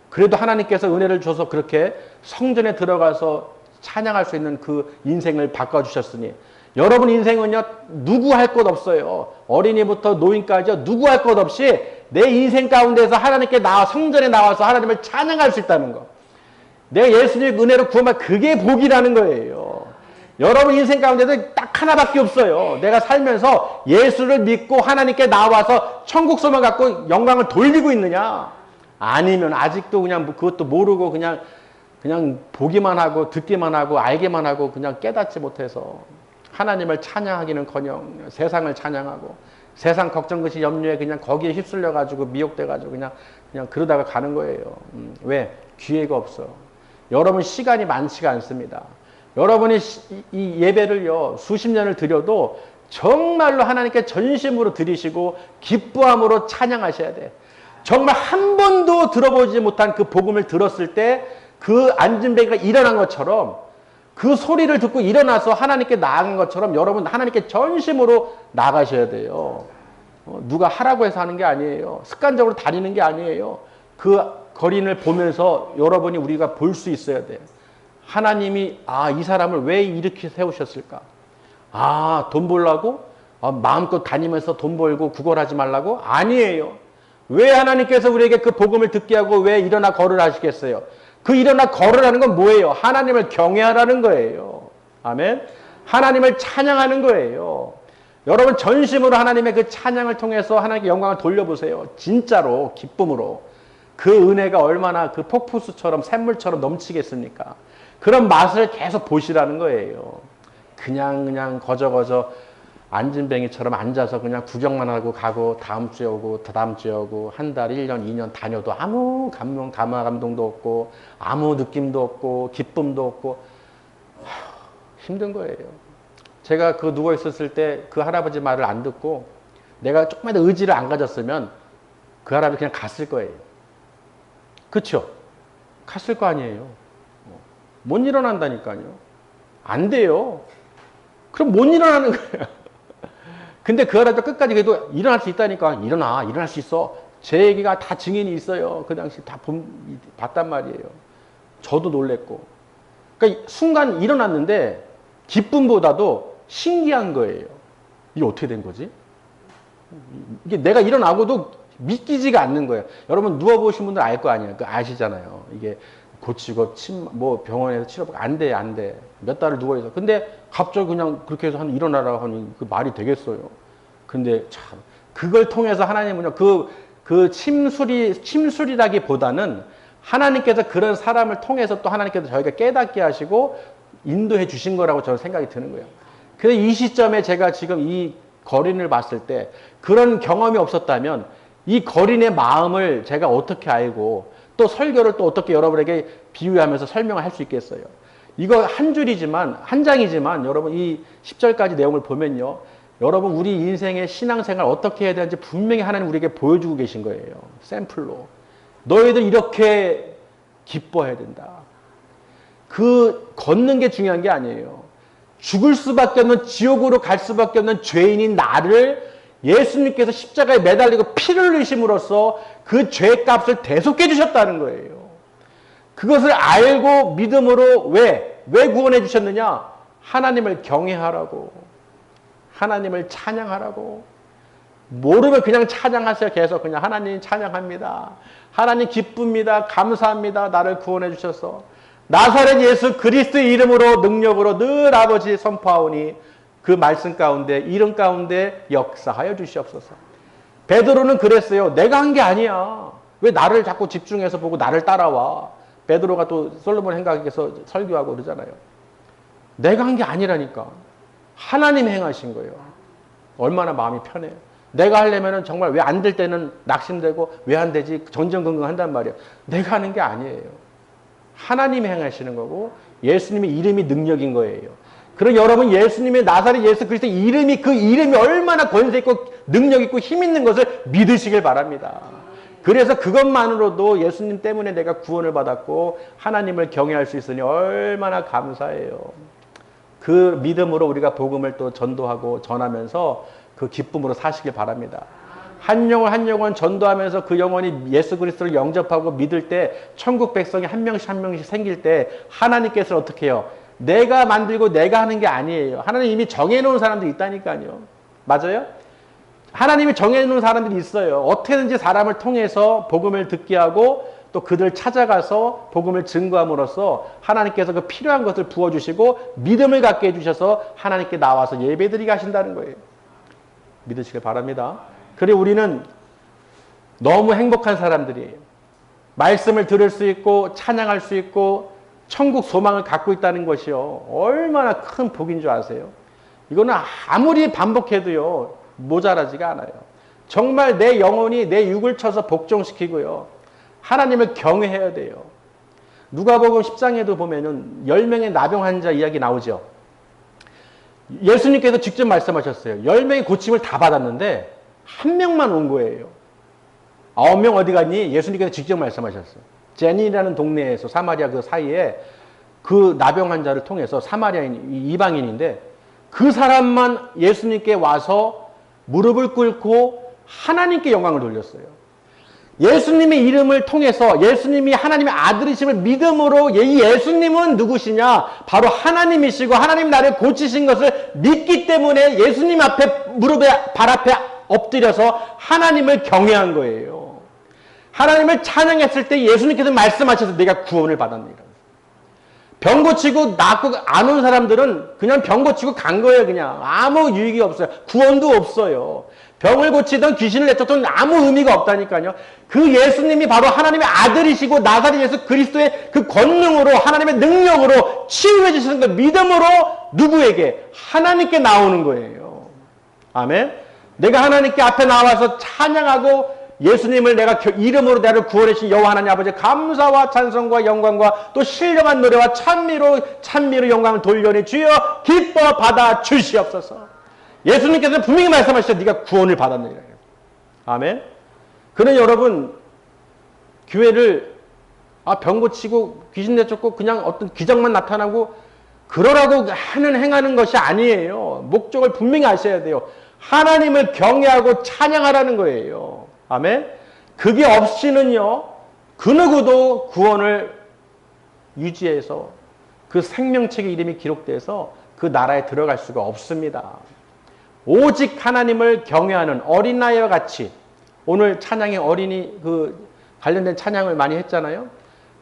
그래도 하나님께서 은혜를 줘서 그렇게 성전에 들어가서 찬양할 수 있는 그 인생을 바꿔주셨으니 여러분 인생은요 누구 할 것 없어요. 어린이부터 노인까지 누구 할 것 없이 내 인생 가운데서 하나님께 나와 성전에 나와서 하나님을 찬양할 수 있다는 거. 내가 예수님의 은혜로 구원받 그게 복이라는 거예요. 여러분 인생 가운데도 딱 하나밖에 없어요. 내가 살면서 예수를 믿고 하나님께 나와서 천국 소망 갖고 영광을 돌리고 있느냐, 아니면 아직도 그냥 그것도 모르고 그냥 보기만 하고 듣기만 하고 알기만 하고 그냥 깨닫지 못해서 하나님을 찬양하기는커녕 세상을 찬양하고 세상 걱정 것이 염려에 그냥 거기에 휩쓸려 가지고 미혹돼 가지고 그냥 그러다가 가는 거예요. 왜? 기회가 없어. 여러분 시간이 많지가 않습니다. 여러분이 이 예배를요 수십 년을 드려도 정말로 하나님께 전심으로 드리시고 기뻐함으로 찬양하셔야 돼. 정말 한 번도 들어보지 못한 그 복음을 들었을 때 그 안진뱅이가 일어난 것처럼 그 소리를 듣고 일어나서 하나님께 나아간 것처럼 여러분 하나님께 전심으로 나가셔야 돼요. 누가 하라고 해서 하는 게 아니에요. 습관적으로 다니는 게 아니에요. 그 거린을 보면서 여러분이 우리가 볼 수 있어야 돼요. 하나님이 이 사람을 왜 이렇게 세우셨을까? 돈 벌라고? 마음껏 다니면서 돈 벌고 구걸하지 말라고? 아니에요. 왜 하나님께서 우리에게 그 복음을 듣게 하고 왜 일어나 걸으라 하시겠어요? 그 일어나 걸으라는 건 뭐예요? 하나님을 경외하라는 거예요. 아멘. 하나님을 찬양하는 거예요. 여러분 전심으로 하나님의 그 찬양을 통해서 하나님께 영광을 돌려보세요. 진짜로 기쁨으로. 그 은혜가 얼마나 그 폭포수처럼 샘물처럼 넘치겠습니까? 그런 맛을 계속 보시라는 거예요. 그냥 거저거저 안진뱅이처럼 앉아서 그냥 구경만 하고 가고 다음 주에 오고 다다음 주에 오고 한 달, 1년, 2년 다녀도 아무 감동도 없고 아무 느낌도 없고 기쁨도 없고 힘든 거예요. 제가 그 누워 있었을 때 그 할아버지 말을 안 듣고 내가 조금만 더 의지를 안 가졌으면 그 할아버지 그냥 갔을 거예요. 그렇죠? 갔을 거 아니에요. 못 일어난다니까요. 안 돼요. 그럼 못 일어나는 거예요. 근데 그 할아버지가 끝까지 그래도 일어날 수 있다니까. 일어날 수 있어. 제 얘기가 다 증인이 있어요. 그 당시 다 봤단 말이에요. 저도 놀랬고. 그러니까 순간 일어났는데 기쁨보다도 신기한 거예요. 이게 어떻게 된 거지? 이게 내가 일어나고도 믿기지가 않는 거예요. 여러분 누워보신 분들 알 거 아니에요. 아시잖아요. 이게 고치고 병원에서 치료받고 안 돼. 몇 달을 누워있어. 근데 갑자기 그냥 그렇게 해서 일어나라고 하니 그 말이 되겠어요. 근데 참 그걸 통해서 하나님은요 그 침술이라기보다는 하나님께서 그런 사람을 통해서 또 하나님께서 저희가 깨닫게 하시고 인도해 주신 거라고 저는 생각이 드는 거예요. 그래서 이 시점에 제가 지금 이 거린을 봤을 때 그런 경험이 없었다면 이 거린의 마음을 제가 어떻게 알고 또 설교를 또 어떻게 여러분에게 비유하면서 설명을 할 수 있겠어요. 이거 한 장이지만 여러분 이 10절까지 내용을 보면요. 여러분 우리 인생의 신앙생활 어떻게 해야 되는지 분명히 하나님 우리에게 보여주고 계신 거예요. 샘플로. 너희들 이렇게 기뻐해야 된다. 그 걷는 게 중요한 게 아니에요. 죽을 수밖에 없는 지옥으로 갈 수밖에 없는 죄인인 나를 예수님께서 십자가에 매달리고 피를 흘리심으로써 그 죄값을 대속해 주셨다는 거예요. 그것을 알고 믿음으로 왜 구원해 주셨느냐? 하나님을 경외하라고. 하나님을 찬양하라고. 모르면 그냥 찬양하세요. 계속 그냥 하나님 찬양합니다. 하나님 기쁩니다. 감사합니다. 나를 구원해 주셔서. 나사렛 예수 그리스도의 이름으로 능력으로 늘 아버지 선포하오니 그 말씀 가운데 이름 가운데 역사하여 주시옵소서. 베드로는 그랬어요. 내가 한 게 아니야. 왜 나를 자꾸 집중해서 보고 나를 따라와. 베드로가 또 솔로몬 행각에서 설교하고 그러잖아요. 내가 한 게 아니라니까. 하나님 행하신 거예요. 얼마나 마음이 편해요. 내가 하려면 정말 왜 안 될 때는 낙심되고 왜 안 되지 전전긍긍 한단 말이에요. 내가 하는 게 아니에요. 하나님이 행하시는 거고 예수님의 이름이 능력인 거예요. 그리고 여러분 예수님의 나사렛 예수 그리스도의 이름이 그 이름이 얼마나 권세 있고 능력 있고 힘 있는 것을 믿으시길 바랍니다. 그래서 그것만으로도 예수님 때문에 내가 구원을 받았고 하나님을 경외할 수 있으니 얼마나 감사해요. 그 믿음으로 우리가 복음을 또 전도하고 전하면서 그 기쁨으로 사시길 바랍니다. 한 영혼 한 영혼 전도하면서 그 영혼이 예수 그리스도를 영접하고 믿을 때 천국 백성이 한 명씩 생길 때 하나님께서는 어떻게 해요? 내가 만들고 내가 하는 게 아니에요. 하나님 이미 정해놓은 사람들이 있다니까요. 맞아요? 하나님이 정해놓은 사람들이 있어요. 어떻게든지 사람을 통해서 복음을 듣게 하고 또 그들 찾아가서 복음을 증거함으로써 하나님께서 그 필요한 것을 부어주시고 믿음을 갖게 해주셔서 하나님께 나와서 예배드리게 하신다는 거예요. 믿으시길 바랍니다. 그리고 우리는 너무 행복한 사람들이에요. 말씀을 들을 수 있고 찬양할 수 있고 천국 소망을 갖고 있다는 것이요. 얼마나 큰 복인 줄 아세요? 이거는 아무리 반복해도요. 모자라지가 않아요. 정말 내 영혼이 내 육을 쳐서 복종시키고요. 하나님을 경외해야 돼요. 누가복음 10장에도 보면은 10명의 나병 환자 이야기 나오죠. 예수님께서 직접 말씀하셨어요. 10명이 고침을 다 받았는데 한 명만 온 거예요. 9명 어디 갔니? 예수님께서 직접 말씀하셨어요. 제니라는 동네에서 사마리아 그 사이에 그 나병 환자를 통해서 사마리아인 이방인인데 그 사람만 예수님께 와서 무릎을 꿇고 하나님께 영광을 돌렸어요. 예수님의 이름을 통해서 예수님이 하나님의 아들이심을 믿음으로 이 예수님은 누구시냐? 바로 하나님이시고 하나님 나를 고치신 것을 믿기 때문에 예수님 앞에 무릎에 발 앞에 엎드려서 하나님을 경외한 거예요. 하나님을 찬양했을 때 예수님께서 말씀하셔서 내가 구원을 받았느니라. 병 고치고 낫고 안 온 사람들은 그냥 병 고치고 간 거예요. 그냥 아무 유익이 없어요. 구원도 없어요. 병을 고치던 귀신을 내쫓던 아무 의미가 없다니까요. 그 예수님이 바로 하나님의 아들이시고 나사렛 예수 그리스도의 그 권능으로 하나님의 능력으로 치유해 주시는 그 믿음으로 누구에게? 하나님께 나오는 거예요. 아멘. 내가 하나님께 앞에 나와서 찬양하고 예수님을 내가 이름으로 나를 구원해 주신 여호와 하나님 아버지 감사와 찬송과 영광과 또 신령한 노래와 찬미로 영광을 돌려니 주여 기뻐 받아 주시옵소서. 예수님께서는 분명히 말씀하시죠. 네가 구원을 받았느니라. 아멘. 그는 여러분 교회를 병 고치고 귀신 내쫓고 그냥 어떤 기적만 나타나고 그러라고 행하는 것이 아니에요. 목적을 분명히 아셔야 돼요. 하나님을 경외하고 찬양하라는 거예요. 아멘. 그게 없이는요. 그 누구도 구원을 유지해서 그 생명책의 이름이 기록돼서 그 나라에 들어갈 수가 없습니다. 오직 하나님을 경외하는 어린아이와 같이 오늘 찬양의 어린이 그 관련된 찬양을 많이 했잖아요.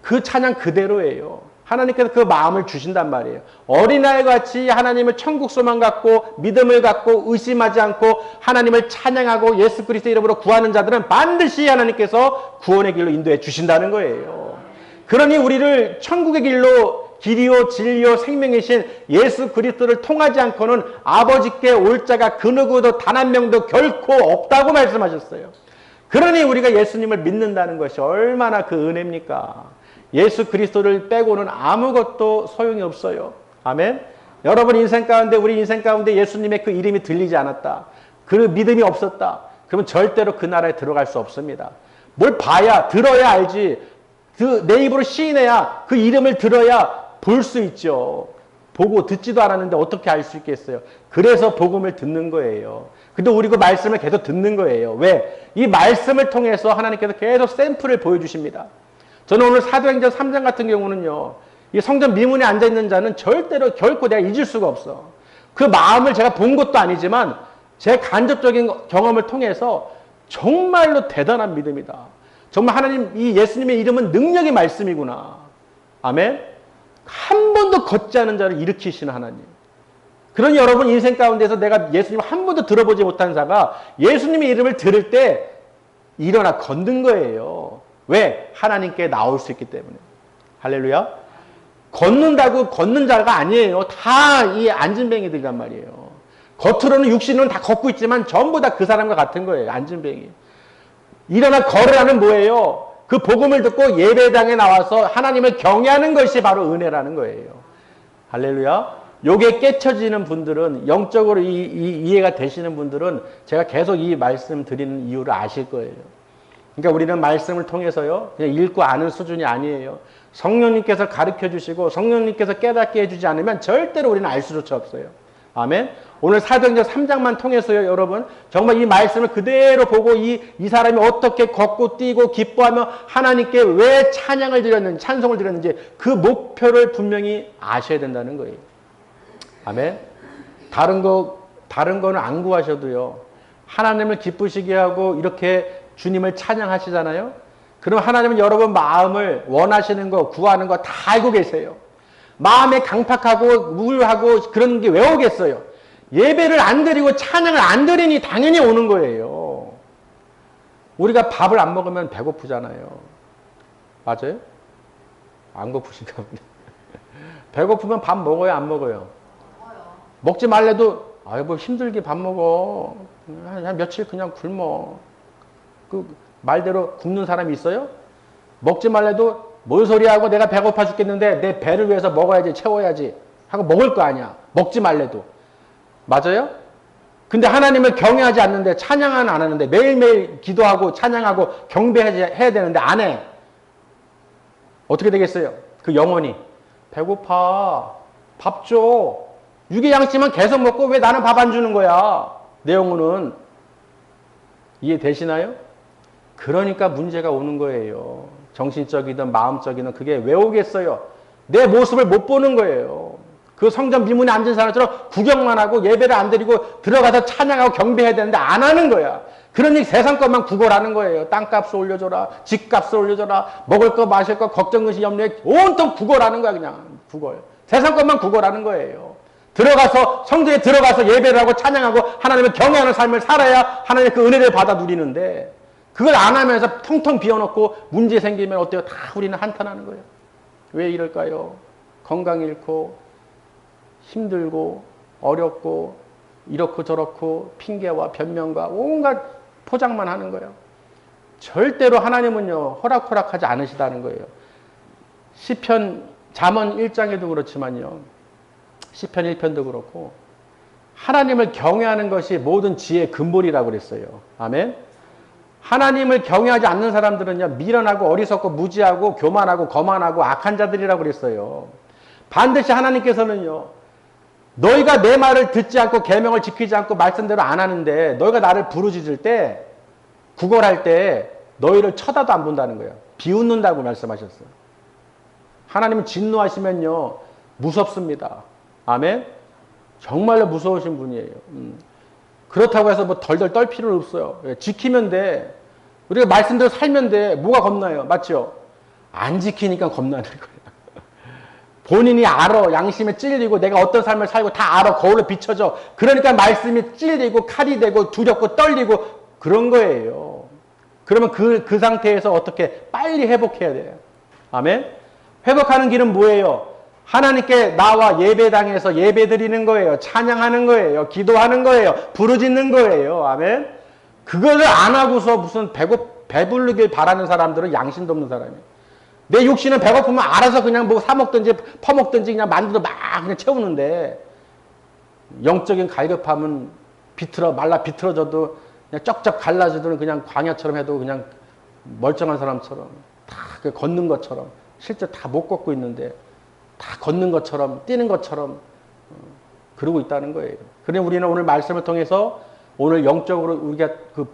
그 찬양 그대로예요. 하나님께서 그 마음을 주신단 말이에요. 어린아이와 같이 하나님을 천국 소망 갖고 믿음을 갖고 의심하지 않고 하나님을 찬양하고 예수 그리스도 이름으로 구하는 자들은 반드시 하나님께서 구원의 길로 인도해 주신다는 거예요. 그러니 우리를 천국의 길이요 진리요 생명이신 예수 그리스도를 통하지 않고는 아버지께 올 자가 그 누구도 단 한 명도 결코 없다고 말씀하셨어요. 그러니 우리가 예수님을 믿는다는 것이 얼마나 그 은혜입니까? 예수 그리스도를 빼고는 아무것도 소용이 없어요. 아멘. 여러분 인생 가운데 우리 인생 가운데 예수님의 그 이름이 들리지 않았다. 그 믿음이 없었다. 그러면 절대로 그 나라에 들어갈 수 없습니다. 뭘 봐야 들어야 알지. 내 입으로 시인해야 그 이름을 들어야 볼 수 있죠. 보고 듣지도 않았는데 어떻게 알 수 있겠어요? 그래서 복음을 듣는 거예요. 근데 우리 그 말씀을 계속 듣는 거예요. 왜? 이 말씀을 통해서 하나님께서 계속 샘플을 보여주십니다. 저는 오늘 사도행전 3장 같은 경우는요, 이 성전 미문에 앉아있는 자는 절대로 결코 내가 잊을 수가 없어. 그 마음을 제가 본 것도 아니지만 제 간접적인 경험을 통해서 정말로 대단한 믿음이다. 정말 하나님, 이 예수님의 이름은 능력의 말씀이구나. 아멘. 한 번도 걷지 않은 자를 일으키시는 하나님. 그런 여러분 인생 가운데서 내가 예수님 한 번도 들어보지 못한 자가 예수님의 이름을 들을 때 일어나 걷는 거예요. 왜? 하나님께 나올 수 있기 때문에. 할렐루야. 걷는다고 걷는 자가 아니에요. 다 이 안진뱅이들이란 말이에요. 겉으로는 육신은 다 걷고 있지만 전부 다 그 사람과 같은 거예요. 안진뱅이. 일어나 걸으라는 뭐예요? 그 복음을 듣고 예배당에 나와서 하나님을 경외하는 것이 바로 은혜라는 거예요. 할렐루야. 요게 깨쳐지는 분들은, 영적으로 이해가 되시는 분들은 제가 계속 이 말씀 드리는 이유를 아실 거예요. 그러니까 우리는 말씀을 통해서요, 그냥 읽고 아는 수준이 아니에요. 성령님께서 가르쳐 주시고 성령님께서 깨닫게 해주지 않으면 절대로 우리는 알 수조차 없어요. 아멘. 오늘 사도행전 3장만 통해서요, 여러분, 정말 이 말씀을 그대로 보고 이 사람이 어떻게 걷고 뛰고 기뻐하며 하나님께 왜 찬양을 드렸는지, 찬송을 드렸는지 그 목표를 분명히 아셔야 된다는 거예요. 아멘. 다른 거는 안 구하셔도요, 하나님을 기쁘시게 하고 이렇게 주님을 찬양하시잖아요. 그럼 하나님은 여러분 마음을 원하시는 거, 구하는 거 다 알고 계세요. 마음에 강팍하고 우울하고 그런 게 왜 오겠어요? 예배를 안 드리고 찬양을 안 드리니 당연히 오는 거예요. 우리가 밥을 안 먹으면 배고프잖아요. 맞아요? 안 고프신가 보네. 배고프면 밥 먹어요, 안 먹어요? 먹지 말래도, 아유, 뭐 힘들게 밥 먹어. 한 며칠 그냥 굶어. 그 말대로 굶는 사람이 있어요? 먹지 말래도 뭔 소리하고 내가 배고파 죽겠는데 내 배를 위해서 먹어야지, 채워야지 하고 먹을 거 아니야. 먹지 말래도. 맞아요? 근데 하나님을 경외하지 않는데, 찬양은 안 하는데, 매일매일 기도하고 찬양하고 경배해야 되는데 안 해. 어떻게 되겠어요? 그 영혼이 배고파, 밥 줘. 육의 양식만 계속 먹고 왜 나는 밥 안 주는 거야? 내 영혼은. 이해되시나요? 그러니까 문제가 오는 거예요. 정신적이든 마음적이든 그게 왜 오겠어요? 내 모습을 못 보는 거예요. 그 성전 미문에 앉은 사람처럼 구경만 하고 예배를 안 드리고 들어가서 찬양하고 경배해야 되는데 안 하는 거야. 그러니 세상 것만 구걸하는 거예요. 땅값을 올려줘라, 집값을 올려줘라, 먹을 거 마실 거 걱정 근심 염려에 온통 구걸하는 거야. 그냥 구걸. 세상 것만 구걸하는 거예요. 들어가서 성전에 들어가서 예배를 하고 찬양하고 하나님을 경외하는 삶을 살아야 하나님의 그 은혜를 받아 누리는데, 그걸 안 하면서 텅텅 비워놓고 문제 생기면 어때요? 다 우리는 한탄하는 거예요. 왜 이럴까요? 건강 잃고 힘들고 어렵고 이렇고 저렇고 핑계와 변명과 온갖 포장만 하는 거예요. 절대로 하나님은요, 호락호락하지 않으시다는 거예요. 시편 잠언 1장에도 그렇지만요, 시편 1편도 그렇고 하나님을 경외하는 것이 모든 지혜의 근본이라고 그랬어요. 아멘. 하나님을 경외하지 않는 사람들은요, 미련하고 어리석고 무지하고 교만하고 거만하고 악한 자들이라고 그랬어요. 반드시 하나님께서는요, 너희가 내 말을 듣지 않고 계명을 지키지 않고 말씀대로 안 하는데 너희가 나를 부르짖을 때, 구걸할 때 너희를 쳐다도 안 본다는 거예요. 비웃는다고 말씀하셨어요. 하나님은 진노하시면요, 무섭습니다. 아멘. 정말로 무서우신 분이에요. 그렇다고 해서 뭐 덜덜 떨 필요는 없어요. 지키면 돼. 우리가 말씀대로 살면 돼. 뭐가 겁나요? 맞죠? 안 지키니까 겁나는 거예요. 본인이 알아. 양심에 찔리고 내가 어떤 삶을 살고 다 알아. 거울로 비춰져. 그러니까 말씀이 찔리고 칼이 되고 두렵고 떨리고 그런 거예요. 그러면 그 상태에서 어떻게 빨리 회복해야 돼요. 아멘. 회복하는 길은 뭐예요? 하나님께 나와 예배당에서 예배 드리는 거예요. 찬양하는 거예요. 기도하는 거예요. 부르짖는 거예요. 아멘. 그거를 안 하고서 무슨 배부르길 바라는 사람들은 양심도 없는 사람이에요. 내 육신은 배고프면 알아서 그냥 뭐 사먹든지 퍼먹든지 그냥 만두도 막 그냥 채우는데, 영적인 갈급함은 말라 비틀어져도 그냥 쩍쩍 갈라져도 그냥 광야처럼 해도 그냥 멀쩡한 사람처럼 다 걷는 것처럼, 실제 다 못 걷고 있는데 다 걷는 것처럼 뛰는 것처럼 그러고 있다는 거예요. 그래 우리는 오늘 말씀을 통해서 오늘 영적으로 우리가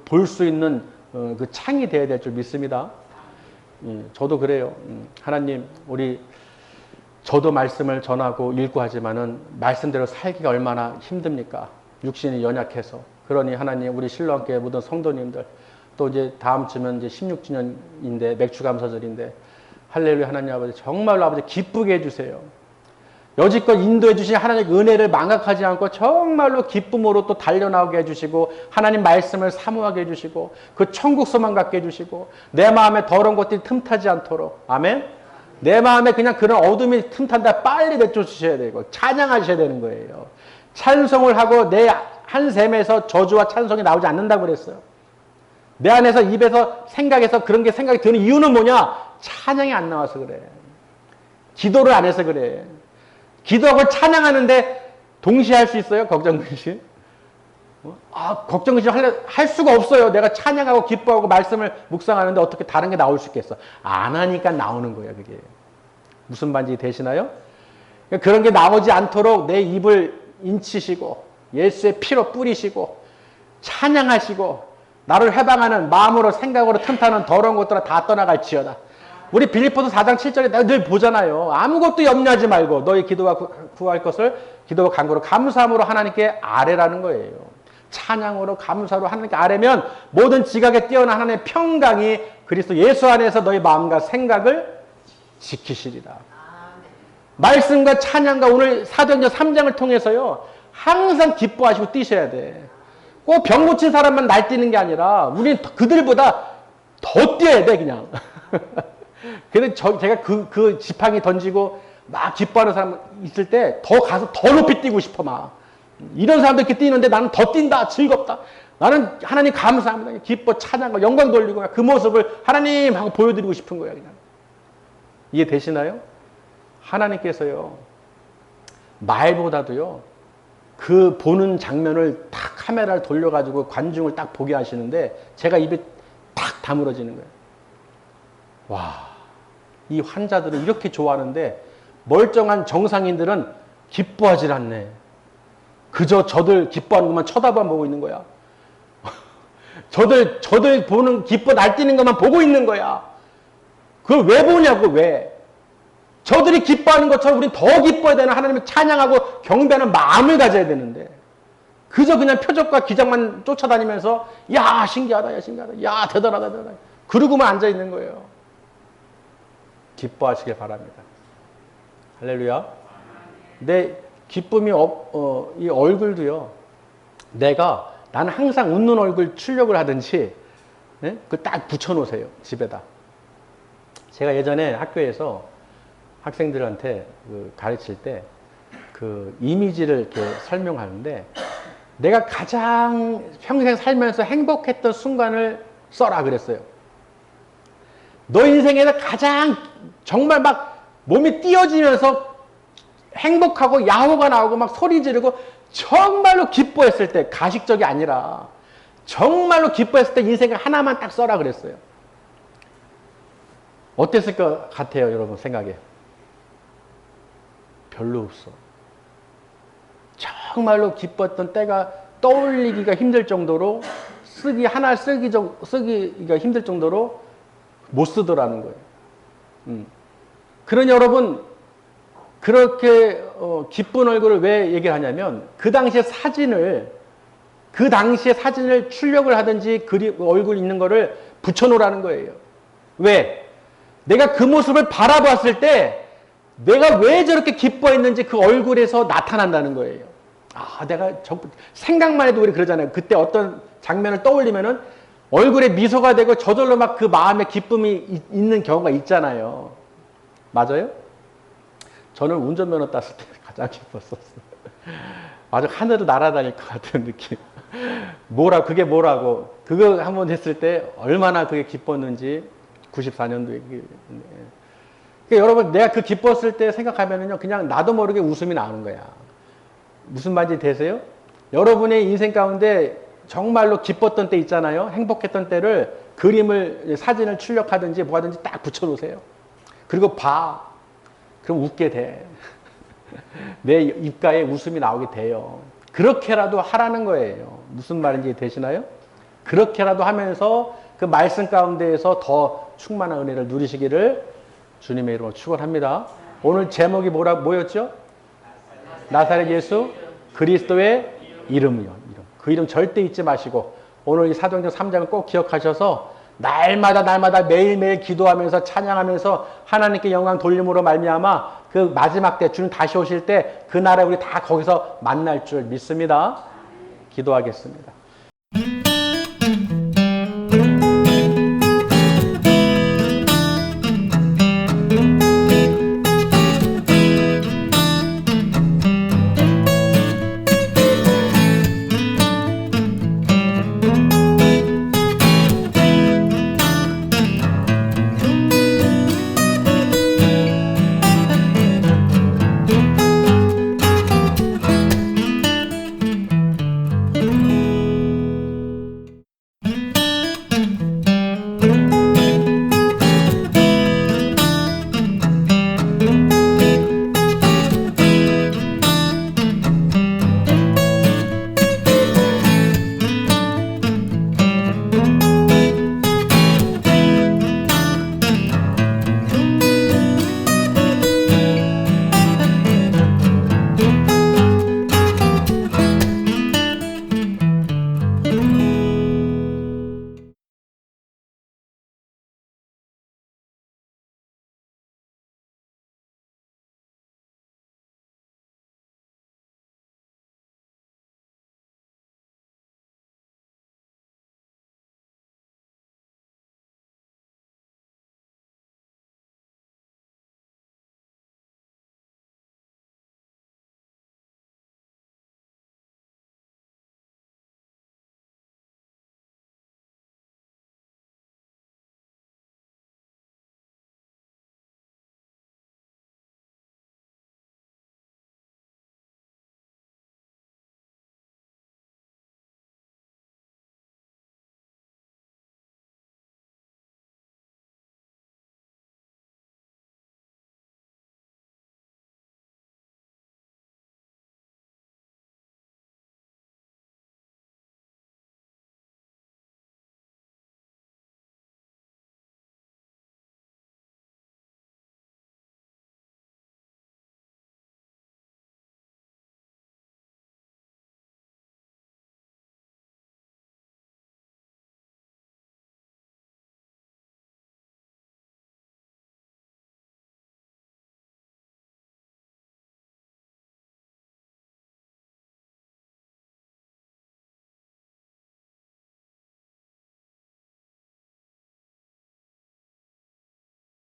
볼 수 있는 그 창이 되어야 될 줄 믿습니다. 저도 그래요. 하나님, 저도 말씀을 전하고 읽고 하지만은 말씀대로 살기가 얼마나 힘듭니까? 육신이 연약해서. 그러니 하나님, 우리 신랑교회 모든 성도님들, 또 이제 다음 주면 이제 16주년인데, 맥주감사절인데, 할렐루야 하나님 아버지, 정말로 아버지 기쁘게 해주세요. 여지껏 인도해 주신 하나님의 은혜를 망각하지 않고 정말로 기쁨으로 또 달려나오게 해주시고, 하나님 말씀을 사모하게 해주시고, 그 천국 소망 갖게 해주시고, 내 마음에 더러운 것들이 틈타지 않도록, 아멘? 내 마음에 그냥 그런 어둠이 틈탄다 빨리 내쫓으셔야 되고, 찬양하셔야 되는 거예요. 찬송을 하고 내 한 샘에서 저주와 찬송이 나오지 않는다고 그랬어요. 내 안에서 입에서 생각해서 그런 게 생각이 드는 이유는 뭐냐? 찬양이 안 나와서 그래. 기도를 안 해서 그래. 기도하고 찬양하는데 동시에 할 수 있어요? 걱정근심? 걱정근심 할 수가 없어요. 내가 찬양하고 기뻐하고 말씀을 묵상하는데 어떻게 다른 게 나올 수 있겠어? 안 하니까 나오는 거예요, 그게. 무슨 말인지 되시나요? 그런 게 나오지 않도록 내 입을 인치시고 예수의 피로 뿌리시고 찬양하시고 나를 해방하는 마음으로 생각으로 틈타는 더러운 것들은 다 떠나갈지어다. 우리 빌립보서 4장 7절에 내가 늘 보잖아요. 아무것도 염려하지 말고 너희 기도와 구할 것을 기도와 간구로 감사함으로 하나님께 아뢰라는 거예요. 찬양으로 감사로 하나님께 아뢰면 모든 지각에 뛰어난 하나님의 평강이 그리스도 예수 안에서 너희 마음과 생각을 지키시리라. 말씀과 찬양과 오늘 사도행전 3장을 통해서요. 항상 기뻐하시고 뛰셔야 돼. 꼭 병 고친 사람만 날뛰는 게 아니라 우리는 그들보다 더 뛰어야 돼 그냥. 그래서 제가 그 지팡이 던지고 막 기뻐하는 사람 있을 때 더 가서 더 높이 뛰고 싶어 막. 이런 사람들 이렇게 뛰는데 나는 더 뛴다. 즐겁다. 나는 하나님 감사합니다. 기뻐 찬양하고 영광 돌리고 그 모습을 하나님 하고 보여드리고 싶은 거야 그냥. 이해 되시나요? 하나님께서요. 말보다도요. 그 보는 장면을 딱 카메라를 돌려가지고 관중을 딱 보게 하시는데 제가 입에 딱 다물어지는 거예요. 와, 이 환자들은 이렇게 좋아하는데 멀쩡한 정상인들은 기뻐하질 않네. 그저 저들 기뻐하는 것만 쳐다만 보고 있는 거야. 저들 보는 기뻐 날뛰는 것만 보고 있는 거야. 그걸 왜 보냐고 왜. 저들이 기뻐하는 것처럼 우리는 더 기뻐해야 되는 하나님을 찬양하고 경배하는 마음을 가져야 되는데 그저 그냥 표적과 기적만 쫓아다니면서 야 신기하다 야 신기하다 야 대단하다 대단하다 그러고만 앉아있는 거예요. 기뻐하시길 바랍니다. 할렐루야. 내 기쁨이 이 얼굴도요. 나는 항상 웃는 얼굴 출력을 하든지 네? 그 딱 붙여놓으세요. 집에다. 제가 예전에 학교에서 학생들한테 가르칠 때 그 이미지를 이렇게 설명하는데 내가 가장 평생 살면서 행복했던 순간을 써라 그랬어요. 너 인생에서 가장 정말 막 몸이 띄어지면서 행복하고 야호가 나오고 막 소리 지르고 정말로 기뻐했을 때 가식적이 아니라 정말로 기뻐했을 때 인생을 하나만 딱 써라 그랬어요. 어땠을 것 같아요 여러분 생각에? 별로 없어. 정말로 기뻤던 때가 떠올리기가 힘들 정도로 하나 쓰기가 힘들 정도로 못 쓰더라는 거예요. 그러니 여러분 그렇게 기쁜 얼굴을 왜 얘기를 하냐면 그 당시의 사진을 출력을 하든지 얼굴 있는 거를 붙여놓으라는 거예요. 왜? 내가 그 모습을 바라봤을 때 내가 왜 저렇게 기뻐했는지 그 얼굴에서 나타난다는 거예요. 내가 생각만 해도 우리 그러잖아요. 그때 어떤 장면을 떠올리면은 얼굴에 미소가 되고 저절로 막 그 마음에 기쁨이 있는 경우가 있잖아요. 맞아요? 저는 운전면허 땄을 때 가장 기뻤었어요. 아주 하늘을 날아다닐 것 같은 느낌. 그게 뭐라고. 그거 한번 했을 때 얼마나 그게 기뻤는지 94년도에. 그러니까 여러분 내가 그 기뻤을 때 생각하면은요 그냥 나도 모르게 웃음이 나오는 거야. 무슨 말인지 되세요? 여러분의 인생 가운데 정말로 기뻤던 때 있잖아요. 행복했던 때를 사진을 출력하든지 뭐 하든지 딱 붙여놓으세요. 그리고 봐. 그럼 웃게 돼. 내 입가에 웃음이 나오게 돼요. 그렇게라도 하라는 거예요. 무슨 말인지 되시나요? 그렇게라도 하면서 그 말씀 가운데에서 더 충만한 은혜를 누리시기를 주님의 이름으로 축원합니다. 오늘 제목이 뭐였죠? 나사렛 예수 그리스도의 이름이요. 이름. 그 이름 절대 잊지 마시고 오늘 이 사도행전 3장을 꼭 기억하셔서 날마다 매일매일 기도하면서 찬양하면서 하나님께 영광 돌림으로 말미암아 그 마지막 때 주님 다시 오실 때 그날에 우리 다 거기서 만날 줄 믿습니다. 기도하겠습니다.